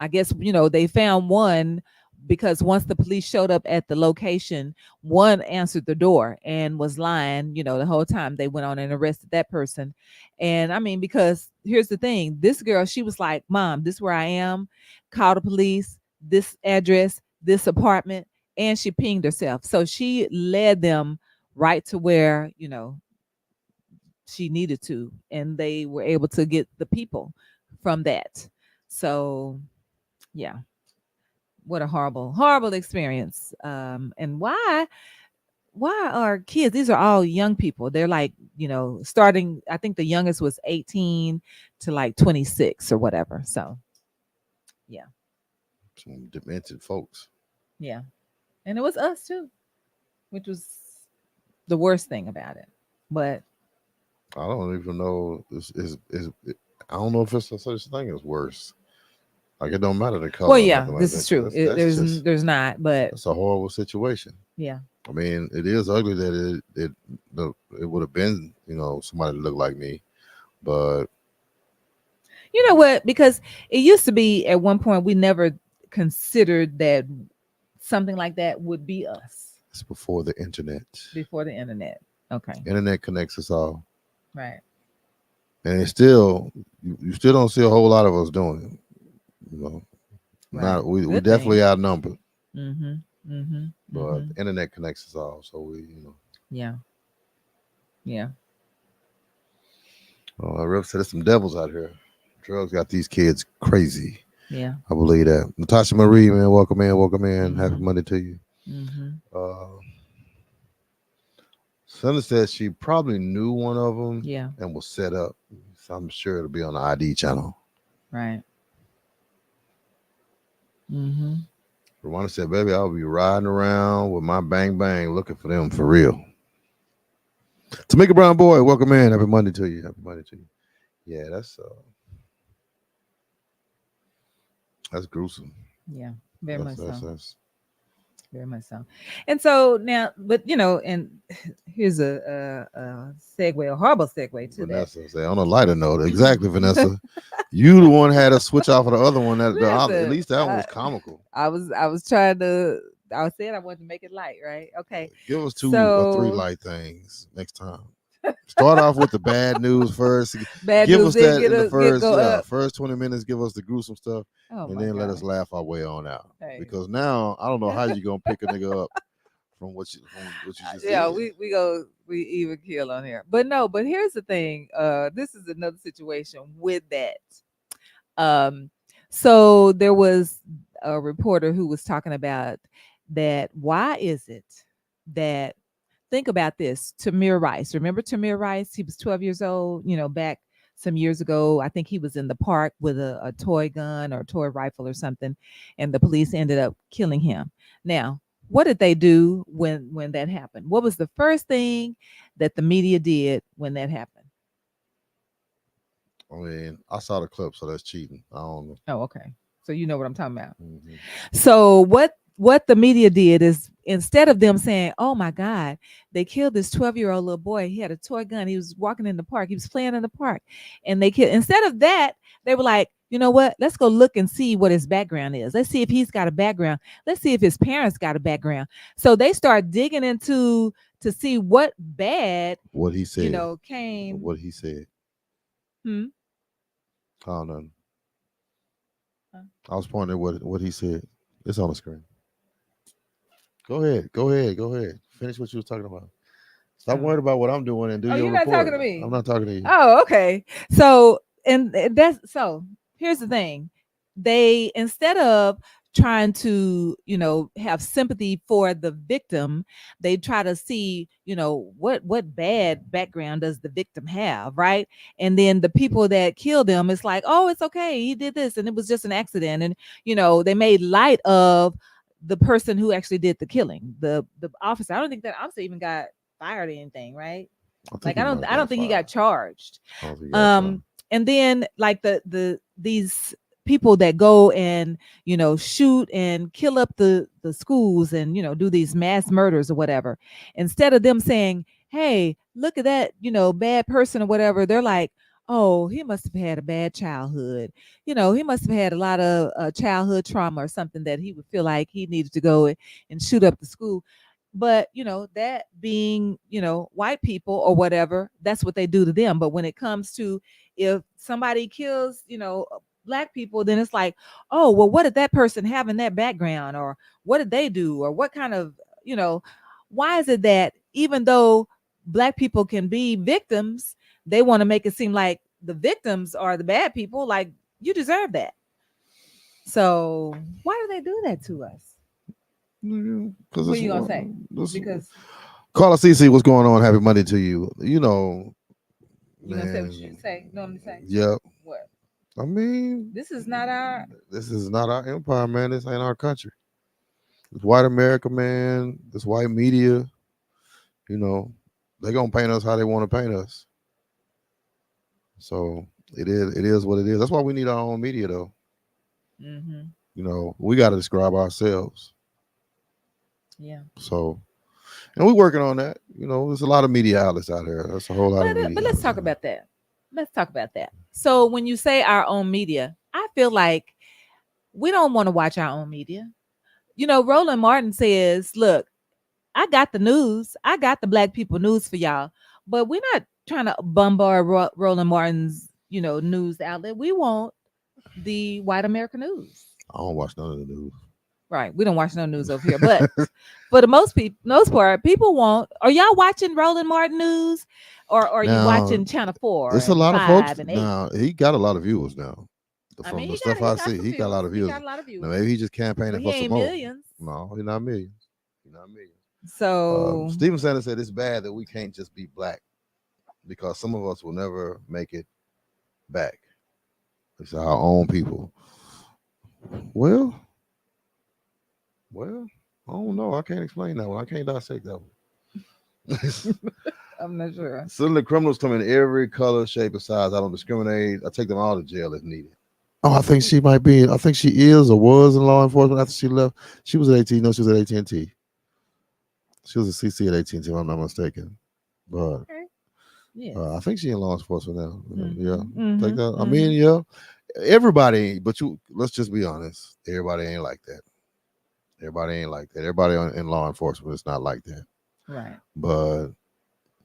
I guess they found one because once the police showed up at the location, one answered the door and was lying, the whole time. They went on and arrested that person. And I mean, because here's the thing, this girl, she was like, "Mom, this is where I am. Call the police, this address, this apartment," and she pinged herself. So she led them right to where, she needed to, and they were able to get the people from that. So yeah, what a horrible, horrible experience. And why are kids, these are all young people, they're like, starting, I think the youngest was 18 to like 26 or whatever. So yeah. Some demented folks. Yeah. And it was us too, which was the worst thing about it. But I don't even know. I don't know if it's a such thing as worse. Like it don't matter the color. well, yeah, like this that. is true. That's There's not, but it's a horrible situation. yeah. I mean, it is ugly that it would have been somebody that looked like me, but You know what? Because it used to be at one point we never considered that something like that would be us it's before the internet. before the internet. Okay. Internet connects us all, Right. and it's still you still don't see a whole lot of us doing it. Right. Not we Good definitely thing. outnumbered, Mm-hmm. Mm-hmm. but the internet connects us all. So we Yeah. Yeah. Rip said there's some devils out here. Drugs got these kids crazy. Yeah. I believe that. Natasha Marie, man, welcome in, welcome in. Happy Mhm. Monday to you. Mm-hmm. Sandra said she probably knew one of them Yeah. and was set up. So I'm sure it'll be on the ID channel. Right. Mm-hmm. Rwanda said, baby, I'll be riding around with my bang bang looking for them for real. Tamika Brown Boy, welcome in. Happy Monday to you. Happy Monday to you. Yeah, that's gruesome. Yeah. Very much so. That's Very much so. And so now, but and here's a segue, a horrible segue to Vanessa say on a lighter note, exactly, Vanessa. You the one had a switch off of the other one. At Listen, least that one was comical. I was trying to. I was saying I wanted to make it light, right? Okay. Give us 2 or 3 light things next time. Start off with the bad news first. Give us that in the first 20 minutes. Give us the gruesome stuff, and then let us laugh our way on out. Hey. Because now I don't know how you're gonna pick a nigga up from what you just yeah, did. we even kill on here. But here's the thing. This is another situation with that. So there was a reporter who was talking about that. Why is it that, think about this, Tamir Rice. Remember Tamir Rice? He was 12 years old, back some years ago. I think he was in the park with a toy gun or a toy rifle or something, and the police ended up killing him. Now, what did they do when that happened? What was the first thing that the media did when that happened? I mean, I saw the clip, so that's cheating. I don't know. Oh, okay. So you know what I'm talking about. Mm-hmm. So what the media did is, instead of them saying, "Oh my God, they killed this 12-year-old little boy. He had a toy gun. He was walking in the park. He was playing in the park, and they killed." Instead of that, they were like, "You know what? Let's go look and see what his background is. Let's see if he's got a background. Let's see if his parents got a background." So they start digging into to see what bad what he said. Came. What he said. Oh, nothing. Huh? I was pointing at what he said. It's on the screen. Go ahead. Finish what you was talking about. Stop worrying about what I'm doing and do your report. You're not talking to me. I'm not talking to you. Oh, okay. So, and that's so. Here's the thing: they, instead of trying to, have sympathy for the victim. They try to see, what bad background does the victim have, right? And then the people that killed them, it's like, oh, it's okay, he did this and it was just an accident. And they made light of the person who actually did the killing. The officer, I don't think that officer even got fired or anything, right? I think Like he I might don't have I don't got think he fired. got charged. I don't think he got charged. And then like these people that go and shoot and kill up the schools and do these mass murders or whatever, instead of them saying, hey, look at that bad person or whatever, they're like, oh, he must have had a bad childhood, he must have had a lot of childhood trauma or something that he would feel like he needed to go and shoot up the school. But that being white people or whatever, that's what they do to them. But when it comes to, if somebody kills black people, then it's like, oh, well, what did that person have in that background, or what did they do, or what kind of why is it that even though black people can be victims, they want to make it seem like the victims are the bad people, like you deserve that. So why do they do that to us? Because What are you gonna say? Because Carla CC, what's going on? Happy Monday to you. you gonna say what you Man, say? You know what I'm saying? yep. What? I mean, This is not our. this is not our empire, man. This ain't our country. It's white America, man. This white media, they gonna paint us how they want to paint us. So it is what it is. That's why we need our own media, though. Mm-hmm. We got to describe ourselves. Yeah. So, and we're working on that. There's a lot of media outlets out there. That's a whole lot of media. But let's outlets talk out there. about that. Let's talk about that. So when you say our own media, I feel like we don't want to watch our own media. Roland Martin says, look, I got the news. I got the black people news for y'all. But we're not trying to bombard Roland Martin's, news outlet. We want the white American news. I don't watch none of the news. Right. We don't watch no news over here. But for the most part, people want. Are y'all watching Roland Martin news, or are you Now, watching Channel 4 it's a and lot of folks 5 and 8? now. He got a lot of viewers now. I From mean, the stuff I see, some he got a lot of He views. got a lot of Now viewers, maybe he just but campaigning he for some ain't more. millions. No, he's not millions. He's not millions. So Stephen Sanders said it's bad that we can't just be black because some of us will never make it back. It's our own people. Well, I don't know. I can't explain that one. I can't dissect that one. I'm not sure. Suddenly, criminals come in every color, shape, and size. I don't discriminate. I take them all to jail if needed. Oh, I think she might be. I think she is or was in law enforcement after she left. She was at AT. No, she was at AT&T. She was a CC at AT&T, if I'm not mistaken. But Okay. Yes. I think she in law enforcement now. Mhm, Yeah, mhm, think that. I mhm. mean, yeah, everybody. But let's just be honest. Everybody ain't like that. Everybody ain't like that. Everybody in law enforcement is not like that. Right. But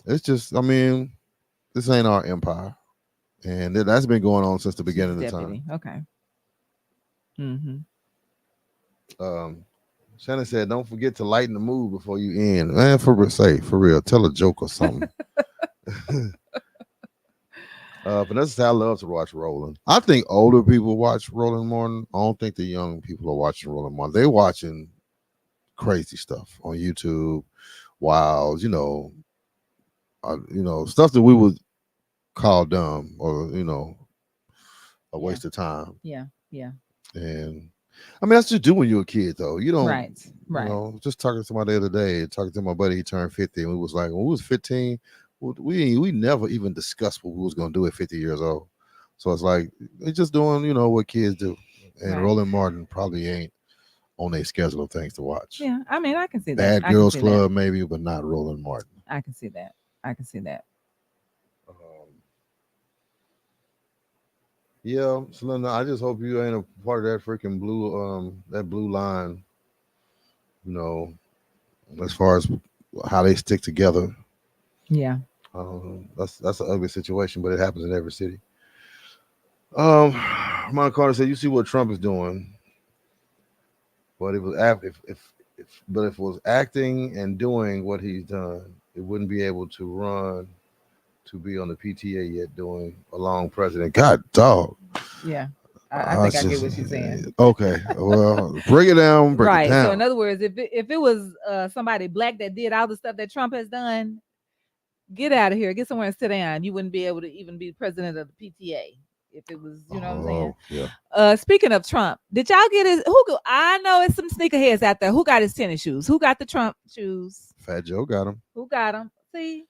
it's just, I mean, this ain't our empire, and that's been going on since the She's beginning of deputy. time. Okay. Mm-hmm. Shannon said, "Don't forget to lighten the mood before you end." Man, for real, tell a joke or something. Vanessa said, "I love to watch Roland. I think older people watch Roland Martin. I don't think the young people are watching Roland Martin. They're watching crazy stuff on YouTube, wild, stuff that we would call dumb or a Yeah. waste of time. Yeah. Yeah. And I mean, that's just do when you're a kid, though. You don't, Right. Right. just talking to somebody the other day, talking to my buddy, he turned 50, and we was like, when we was 15, we never even discussed what we was gonna do at 50 years old. So it's like they're just doing, what kids do. And Right. Roland Martin probably ain't on their schedule of things to watch. Yeah. I mean, I can see that. Bad I can Girls see Club, maybe, but not Roland Martin. that. I can see that. I can see that. Yeah, Selena, I just hope you ain't a part of that freaking that blue line, as far as how they stick together. Yeah. That's an ugly situation, but it happens in every city. Ron Carter said, "You see what Trump is doing, but it was but if it was acting and doing what he's done, it wouldn't be able to run to be on the PTA yet doing a long president. God, dog. Yeah. I think I get what she's saying. Okay, well, break it down. Break Right. it down. So in other words, if it was somebody black that did all the stuff that Trump has done, get out of here, get somewhere and sit down. You wouldn't be able to even be president of the PTA if it was, you know what I'm saying? Yeah. Speaking of Trump, did y'all get his I know it's some sneakerheads out there. Who got his tennis shoes? Who got the Trump shoes? Fat Joe got him. Who got them? See?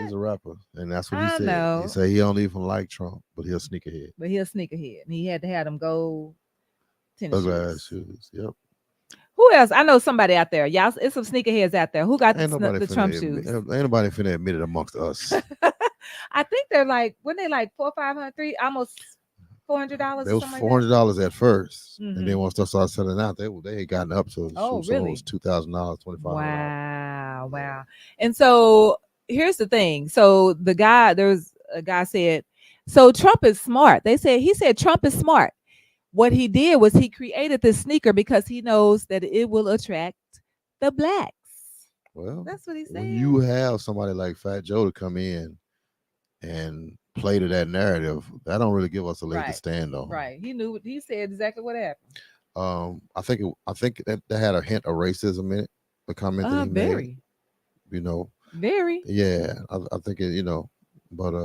He's a rapper, and that's what he I said. know. He said he don't even like Trump, but he'll sneakerhead. But he a sneakerhead. And he had to have them gold tennis Ugly shoes. Yep. Who else? I know somebody out there. Y'all, it's some sneakerheads out there. Who got the Trump shoes? Ain't nobody finna admit it amongst us. I think they're like, when they like $400, $500, almost $400. They was $400 at 1st, and then once they started selling out, they had gotten up to really? It was $2,000, $2,500. Wow. And so here's the thing. So there was a guy said, so Trump is smart. He said Trump is smart. What he did was he created this sneaker because he knows that it will attract the blacks. Well, that's what he said. When you have somebody like Fat Joe to come in and play to that narrative, that don't really give us a leg to stand on. Right. He said exactly what happened. I think that had a hint of racism in it. The comment that he made. You know. Very. Yeah, I think it. You know, but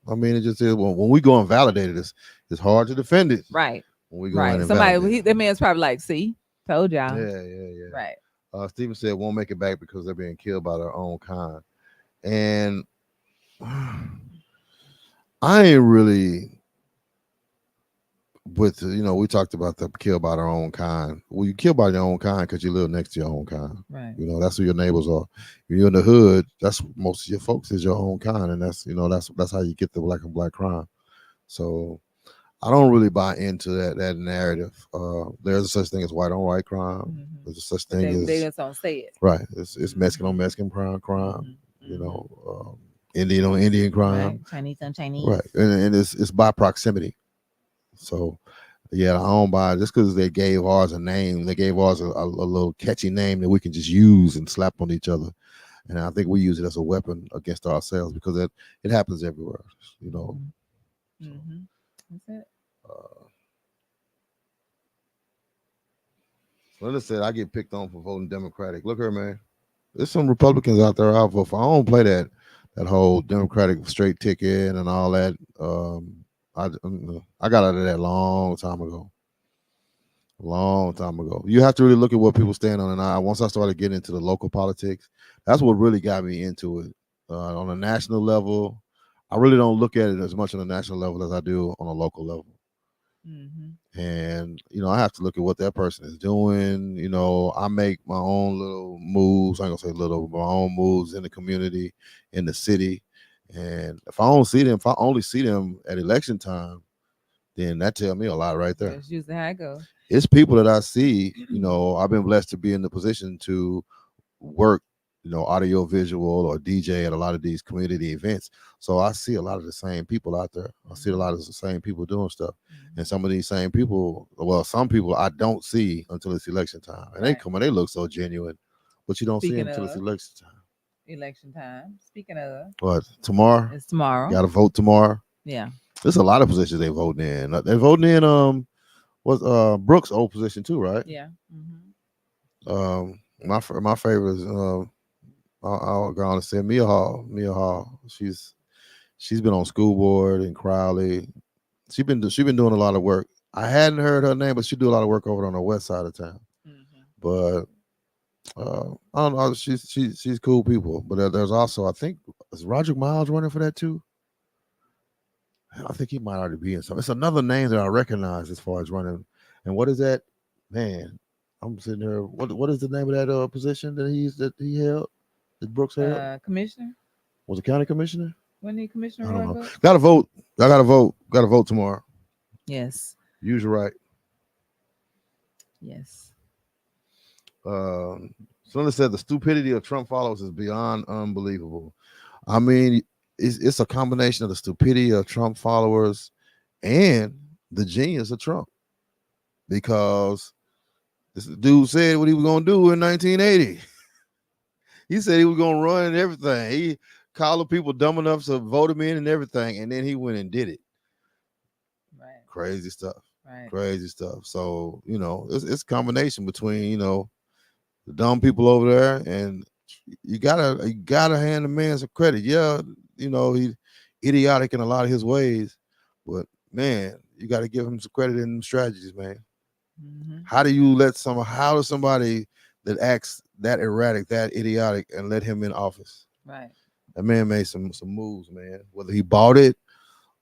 I mean, it just is when we go and validate it, it's hard to defend it. Right. When we go right. That man's probably like, see, told y'all. Yeah. Right. Stephen said won't make it back because they're being killed by their own kind, and I ain't really with we talked about the kill by their own kind. Well, you kill by your own kind because you live next to your own kind. Right. That's who your neighbors are. If you're in the hood, that's most of your folks is your own kind, and that's how you get the black and black crime. So I don't really buy into that narrative. There's a such thing as white on white crime. Mm-hmm. There's a such thing as they just don't say it. Right. It's Mexican on Mexican crime. Mm-hmm. Indian on Indian crime. Right. Chinese on Chinese. Right. And it's by proximity. So yeah, I don't buy it. Just because they gave ours a name, they gave ours a little catchy name that we can just use and slap on each other. And I think we use it as a weapon against ourselves because it happens everywhere. Mm-hmm. That's it. Linda said I get picked on for voting Democratic. Look here, man. There's some Republicans out there I'll vote for. I don't play that whole Democratic straight ticket and all that. I got out of that long time ago. You have to really look at what people stand on. And once I started getting into the local politics, that's what really got me into it. On a national level, I really don't look at it as much on a national level as I do on a local level. Mm-hmm. And I have to look at what that person is doing. I make my own little moves. I ain't gonna say little, but my own moves in the community, in the city. And if I only see them at election time, then that tells me a lot right there. That's usually how it goes. It's people that I see. I've been blessed to be in the position to work, audio visual or DJ at a lot of these community events. So I see a lot of the same people out there. I see a lot of the same people doing stuff. And some of these same people, some people I don't see until it's election time. And they come and they look so genuine, but you don't see them until it's election time. Speaking of. What, tomorrow? It's tomorrow. Got to vote tomorrow. Yeah. There's a lot of positions they voting in. They're voting in Brooks' old position too, right? Yeah. Mm-hmm. My favorite is I'll go on and say Mia Hall. She's been on school board in Crowley. She's been doing a lot of work. I hadn't heard her name, but she do a lot of work over on the west side of town. Mm-hmm. But I don't know. She's cool people. But there's also, I think, is Roger Miles running for that too? I think he might already be in some. It's another name that I recognize as far as running. And what is that? Man, I'm sitting there. What is the name of that position that he held? That Brooks held? Commissioner. Was it county commissioner? Wasn't he commissioner? I don't know. Got to vote. I got to vote. Got to vote tomorrow. Yes. Use your right. Yes. Someone said the stupidity of Trump followers is beyond unbelievable. I mean, it's a combination of the stupidity of Trump followers and the genius of Trump. Because this dude said what he was going to do in 1980. He said he was going to run and everything. He called the people dumb enough to vote him in and everything. And then he went and did it. Right. Crazy stuff. Right. Crazy stuff. So, it's a combination between, the dumb people over there, and you gotta hand the man some credit. Yeah, he idiotic in a lot of his ways, but man, you gotta give him some credit in them strategies, man. Hmm. How does somebody that acts that erratic, that idiotic, and let him in office? Right. That man made some moves, man. Whether he bought it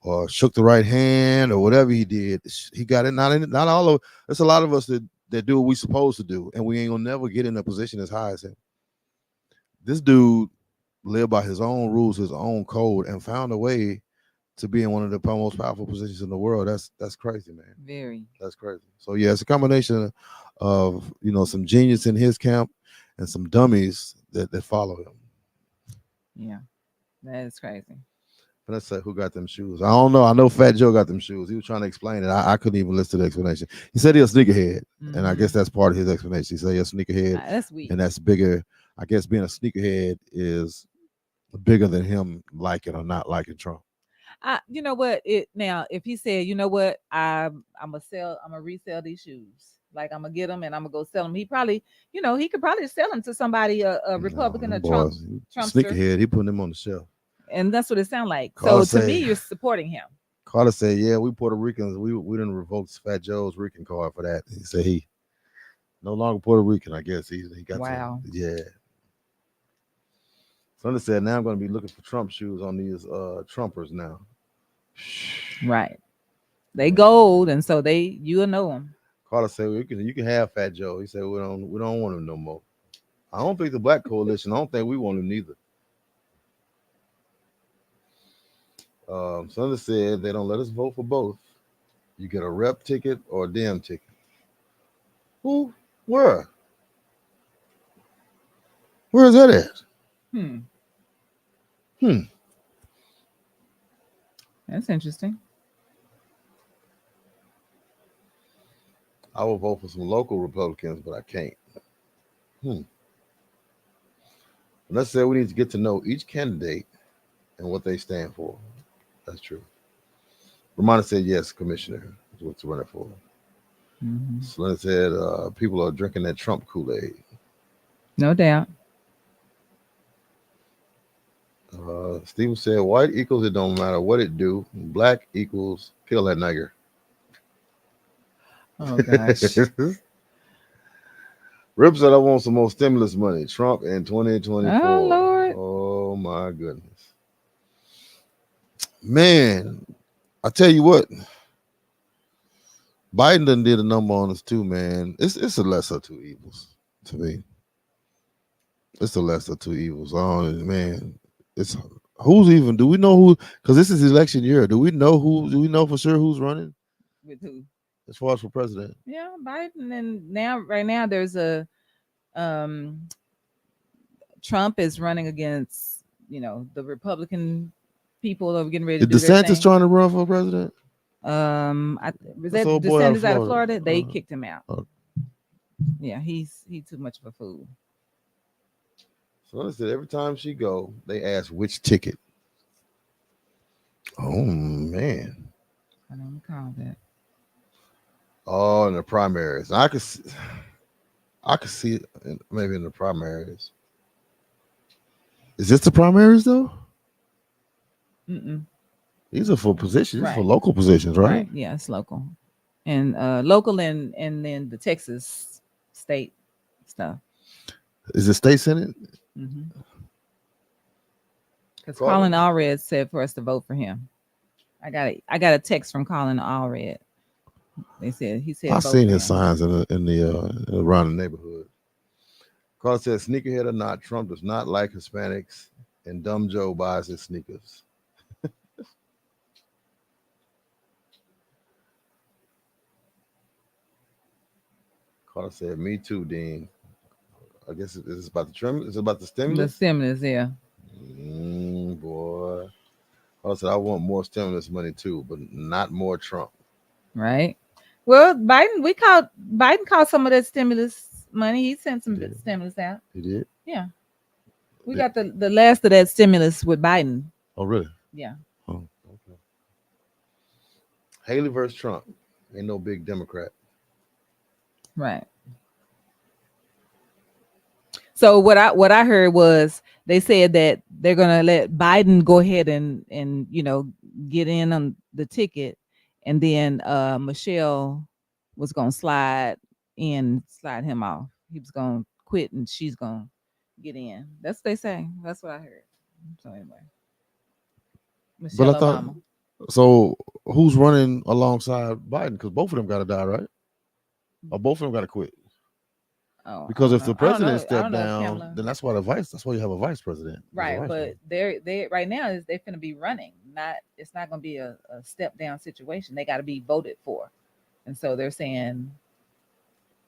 or shook the right hand or whatever he did, he got it. Not all of. There's a lot of us that do what we supposed to do, and we ain't gonna never get in a position as high as him. This dude lived by his own rules, his own code, and found a way to be in one of the most powerful positions in the world. That's crazy, man. Very. That's crazy. So yeah, it's a combination of some genius in his camp and some dummies that follow him. Yeah. That is crazy. But let's say who got them shoes. I don't know. I know Fat Joe got them shoes. He was trying to explain it. I couldn't even listen to the explanation. He said he's a sneakerhead, and I guess that's part of his explanation. He said he's a sneakerhead, That's weak. and that's bigger. I guess being a sneakerhead is bigger than him liking or not liking Trump. You know what? It now, if he said, you know what, I'm gonna resell these shoes. Like I'm gonna get them and I'm gonna go sell them. He probably, he could probably sell them to somebody, a Republican, them a Trumpster, sneakerhead. He putting them on the shelf. and that's what it sounds like. Carter So to me, say- you're supporting him. Carter said, "Yeah, we Puerto Ricans. We didn't revoke Fat Joe's Rican card for that." He said he no longer Puerto Rican. I guess he got Wow. yeah. Sonny said, "Now I'm going to be looking for Trump shoes on these Trumpers now." Right. They gold, and so you'll know them. Carter said, well, you can have Fat Joe." He said, "We don't want him no more." I don't think the Black Coalition. I don't think we want him neither. Sonny said they don't let us vote for both. You get a rep ticket or a damn ticket. Who? Where? Where is that at? Hmm. Hmm. That's interesting. I will vote for some local Republicans, but I can't. Let's say we need to get to know each candidate and what they stand for. That's true. Ramona said yes, Commissioner is what's running for. Mhm. Selena said people are drinking that Trump Kool-Aid. No doubt. Steven said white equals it don't matter what it do. Black equals kill that nigger. Oh gosh. Rip said I want some more stimulus money. Trump in 2024. Oh Lord. Oh my goodness. Man, I tell you what, Biden done did a number on us too, man. It's a lesser of two evils to me. It's the lesser of two evils. Oh man, it's who's even? Do we know who? Because this is election year. Do we know who? Do we know for sure who's running With who? as far as for president? Yeah, Biden. And right now, there's a Trump is running against, the Republican people that are getting ready to Is do their DeSantis thing. trying to run for president? Was This that old boy out of DeSantis out of Florida. Florida? They kicked him out. Oh. Yeah, he's too much of a fool. So I said every time she go, they ask which ticket. Oh man. I don't recall that. Oh, in the primaries. I could see it maybe in the primaries. Is this the primaries though? Mm-mm. These are for positions, Right. for local positions, right? Yeah, it's local, and local, and then the Texas state stuff. Is it state senate? Because Colin Allred said for us to vote for him. I got a text from Colin Allred. He said I've vote seen for his him. signs in the around the neighborhood. Carl said, "Sneakerhead or not, Trump does not like Hispanics, and Dumb Joe buys his sneakers." Carl said, "Me too, Dean." I guess it's about the trim. It's about the The stimulus. stimulus, yeah. Boy, Carl said, "I want more stimulus money too, but not more Trump." Right. Well, Biden caught some of that stimulus money. He sent some stimulus out. He did. Yeah. We got the last of that stimulus with Biden. Oh, really? Yeah. Oh, okay. Haley versus Trump. Ain't no big Democrat. Right. So what I heard was they said that they're gonna let Biden go ahead and get in on the ticket, and then Michelle was gonna slide him off. He was gonna quit, and she's gonna get in. That's what they say. That's what I heard. So anyway, But I Michelle thought Obama. so. Who's running alongside Biden? Because both of them got to die, right? Or both of them got to quit. Oh, I Because don't if the know. I don't president know. I stepped don't know if down, Kamala. then that's why the vice. That's why you have a vice president. There's a Right, vice but president. they right now is they're gonna be running. It's not gonna be a step down situation. They got to be voted for, and so they're saying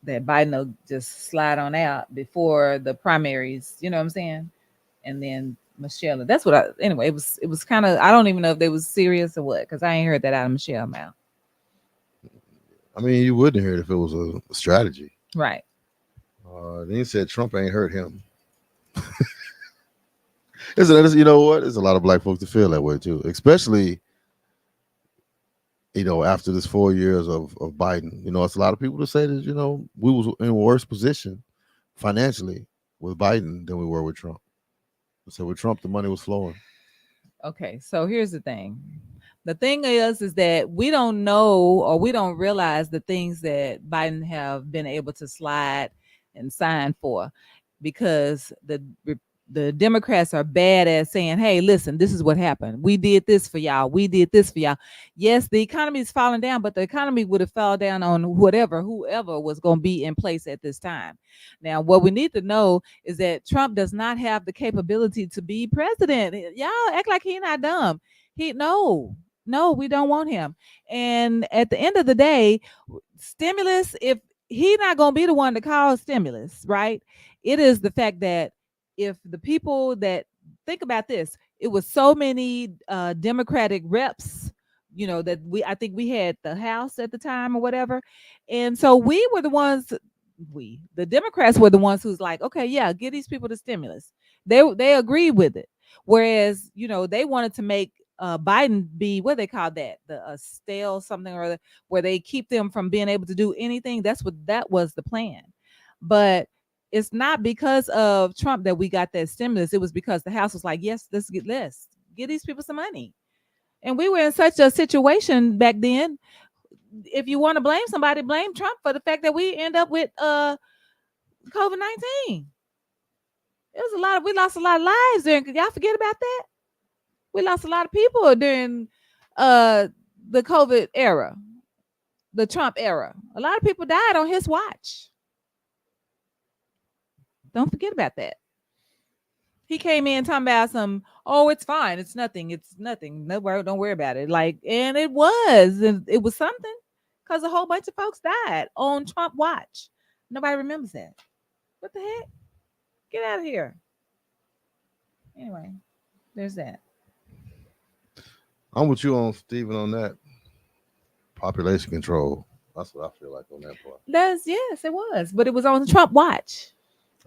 that Biden will just slide on out before the primaries. You know what I'm saying? And then Michelle. That's what I. Anyway, it was kind of. I don't even know if they was serious or what, because I ain't heard that out of Michelle mouth. I mean, you wouldn't hear it if it was a strategy. Right. Then he said Trump ain't hurt him. You know what? There's a lot of black folks that feel that way too, especially after this 4 years of Biden. It's a lot of people that say that we was in a worse position financially with Biden than we were with Trump. So with Trump, the money was flowing. Okay, so here's the thing. The thing is that we don't know or we don't realize the things that Biden have been able to slide and sign for, because the Democrats are bad at saying, "Hey, listen, this is what happened. We did this for y'all. We did this for y'all." Yes, the economy is falling down, but the economy would have fallen down on whoever was going to be in place at this time. Now, what we need to know is that Trump does not have the capability to be president. Y'all act like he's not dumb. No, we don't want him. And at the end of the day, stimulus, if he's not going to be the one to cause stimulus, right? It is the fact that if the people that think about this, it was so many Democratic reps, that I think we had the House at the time or whatever. And so we were the ones, the Democrats were the ones who's like, okay, yeah, give these people the stimulus. They agreed with it. Whereas, they wanted to make Biden be, what they call that, the stale something or other, where they keep them from being able to do anything. That was the plan. But it's not because of Trump that we got that stimulus. It was because the House was like, yes, let's give these people some money. And we were in such a situation back then. If you want to blame somebody, blame Trump for the fact that we end up with COVID-19. We lost a lot of lives during. Y'all forget about that? We lost a lot of people during the COVID era, the Trump era. A lot of people died on his watch. Don't forget about that. He came in talking about it's fine, it's nothing, no, don't worry about it. And it was something, because a whole bunch of folks died on Trump watch. Nobody remembers that. What the heck? Get out of here. Anyway, there's that. I'm with you on Stephen on that. Population control. That's what I feel like on that part. Yes, it was, but it was on Trump watch.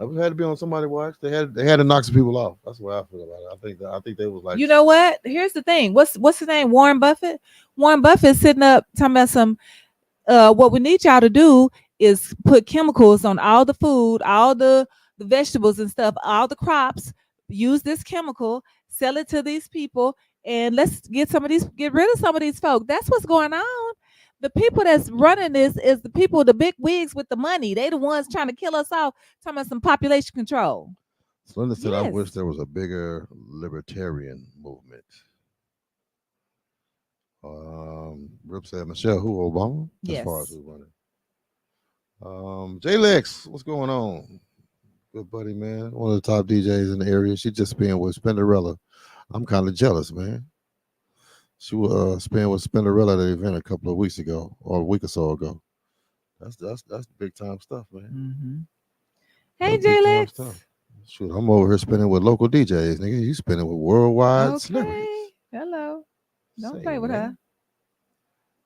It had to be on somebody's watch. They had to knock some people off. That's what I feel about it. I think they was like. You know what? Here's the thing. What's his name? Warren Buffett. Warren Buffett sitting up talking about some. What we need y'all to do is put chemicals on all the food, all the vegetables and stuff, all the crops. Use this chemical, sell it to these people, and let's get rid of some of these folk. That's what's going on. The people that's running this is the people, the big wigs with the money. They the ones trying to kill us off, talking about some population control. So Linda said, Yes. I wish there was a bigger libertarian movement. Rip said, Michelle, who, Obama? Yes. As far as who's running. J Lex, what's going on? Good buddy, man. One of the top DJs in the area. She just spent with Spinderella. I'm kind of jealous, man. She was spent with Spinderella at the event a couple of weeks ago, or a week or so ago. That's big time stuff, man. Mm-hmm. Hey, J Lex. Shoot, I'm over here spinning with local DJs, nigga. You spinning with worldwide celebrities. Hello. Don't play with her.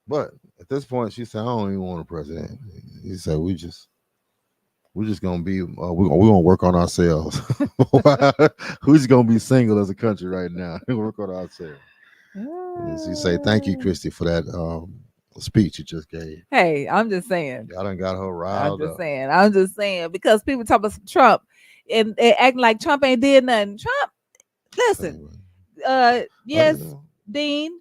But at this point, she said, I don't even want a president. He said, we're just gonna be we're gonna work on ourselves. We're just gonna be single as a country right now. Work on ourselves. And she say, thank you, Christy, for that speech you just gave. Hey, I'm just saying. Y'all done got her I'm riled just up. saying. I'm just saying because people talk about Trump and they acting like Trump ain't did nothing. Trump, listen, yes, Dean,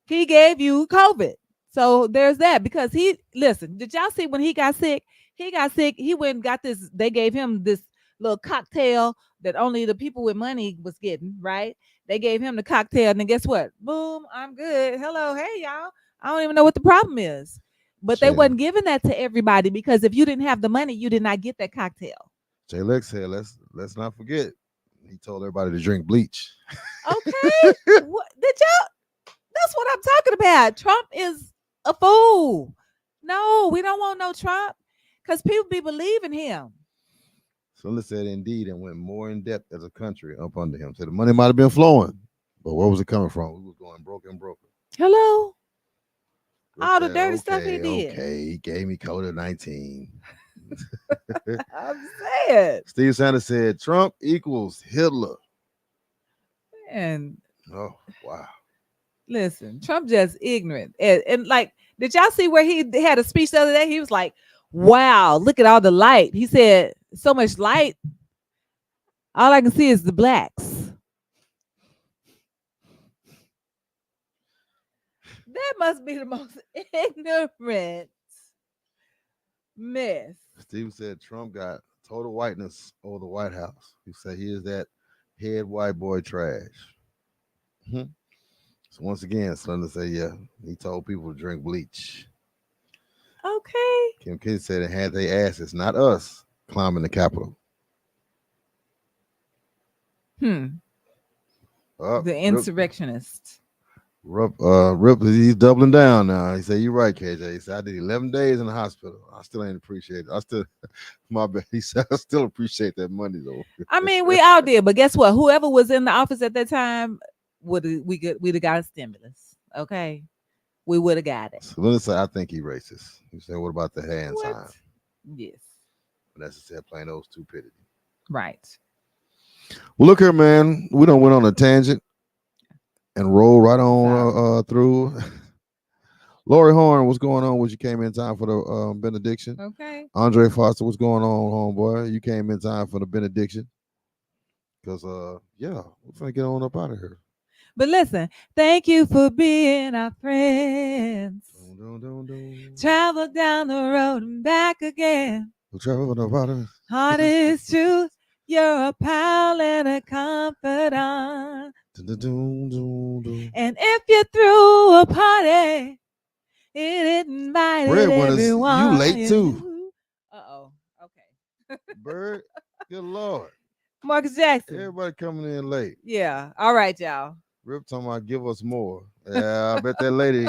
he gave you COVID. So there's that because listen, did y'all see when he got sick? He got sick. He went and got this. They gave him this little cocktail that only the people with money was getting, right? They gave him the cocktail, and then guess what? Boom, I'm good. Hello, hey y'all. I don't even know what the problem is. But they Jay, wasn't giving that to everybody because if you didn't have the money, you did not get that cocktail. Jay Lex said, let's not forget. He told everybody to drink bleach. Okay. What did y'all? That's what I'm talking about. Trump is a fool. No, we don't want no Trump because people be believing him. Sundler said indeed and went more in depth as a country up under him. Said the money might have been flowing, but where was it coming from? We was going broke and broke. Hello? Rick All the said, dirty stuff he did. Okay, he gave me COVID-19. I'm saying. Steve Sanders said Trump equals Hitler. And Oh, wow. listen, Trump just ignorant. And like, did y'all see where he had a speech the other day? He was like, wow, look at all the light. He said, so much light. All I can see is the blacks. That must be the most ignorant mess. Steve said Trump got total whiteness over the White House. He said he is that head white boy trash. So once again, Slender said, yeah, he told people to drink bleach. Okay. Kim Kidd said it had their asses, not us, climbing the Capitol. The insurrectionist. Rip, he's doubling down now. He said, "You're right, KJ." He said, "I did 11 days in the hospital. I still ain't appreciate it. I still, my bad." He said, "I still appreciate that money though." I mean, we all did, but guess what? Whoever was in the office at that time we'd have got a stimulus. Okay, we would have got it. So Linda said, "I think he racist." He said, "What about the hand sign?" Yes. Vanessa said, "Plain old stupidity." Right. Well, look here, man. We done went on a tangent and roll right on through. Lori Horn, what's going on? You came in time for the benediction. Okay. Andre Foster, what's going on, homeboy? You came in time for the benediction. Because yeah, we're gonna get on up out of here. But listen, thank you for being our friends. Travel down the road and back again. Heart is truth. You're a pal and a confidant. And if you threw a party, it invited everyone. You late too. Uh-oh. Okay. Bird, good Lord. Marcus Jackson. Everybody coming in late. Yeah. All right, y'all. Rip talking about give us more. Yeah, I bet that lady,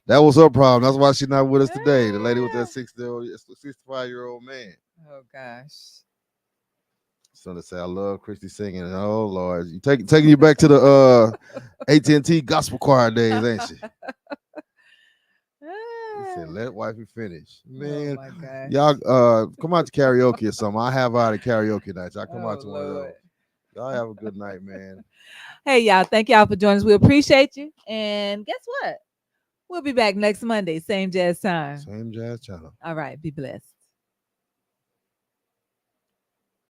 that was her problem. That's why she's not with us today. The lady with that 65-year-old man. Oh, gosh. Somebody say, I love Christy singing. Oh, Lord. You taking you back to the AT&T gospel choir days, ain't she? He said, let wifey finish. Man, y'all come out to karaoke or something. I have out at karaoke nights. Y'all come out to one of those. Y'all have a good night, man. Hey, y'all. Thank y'all for joining us. We appreciate you. And guess what? We'll be back next Monday. Same jazz time. Same jazz channel. All right. Be blessed.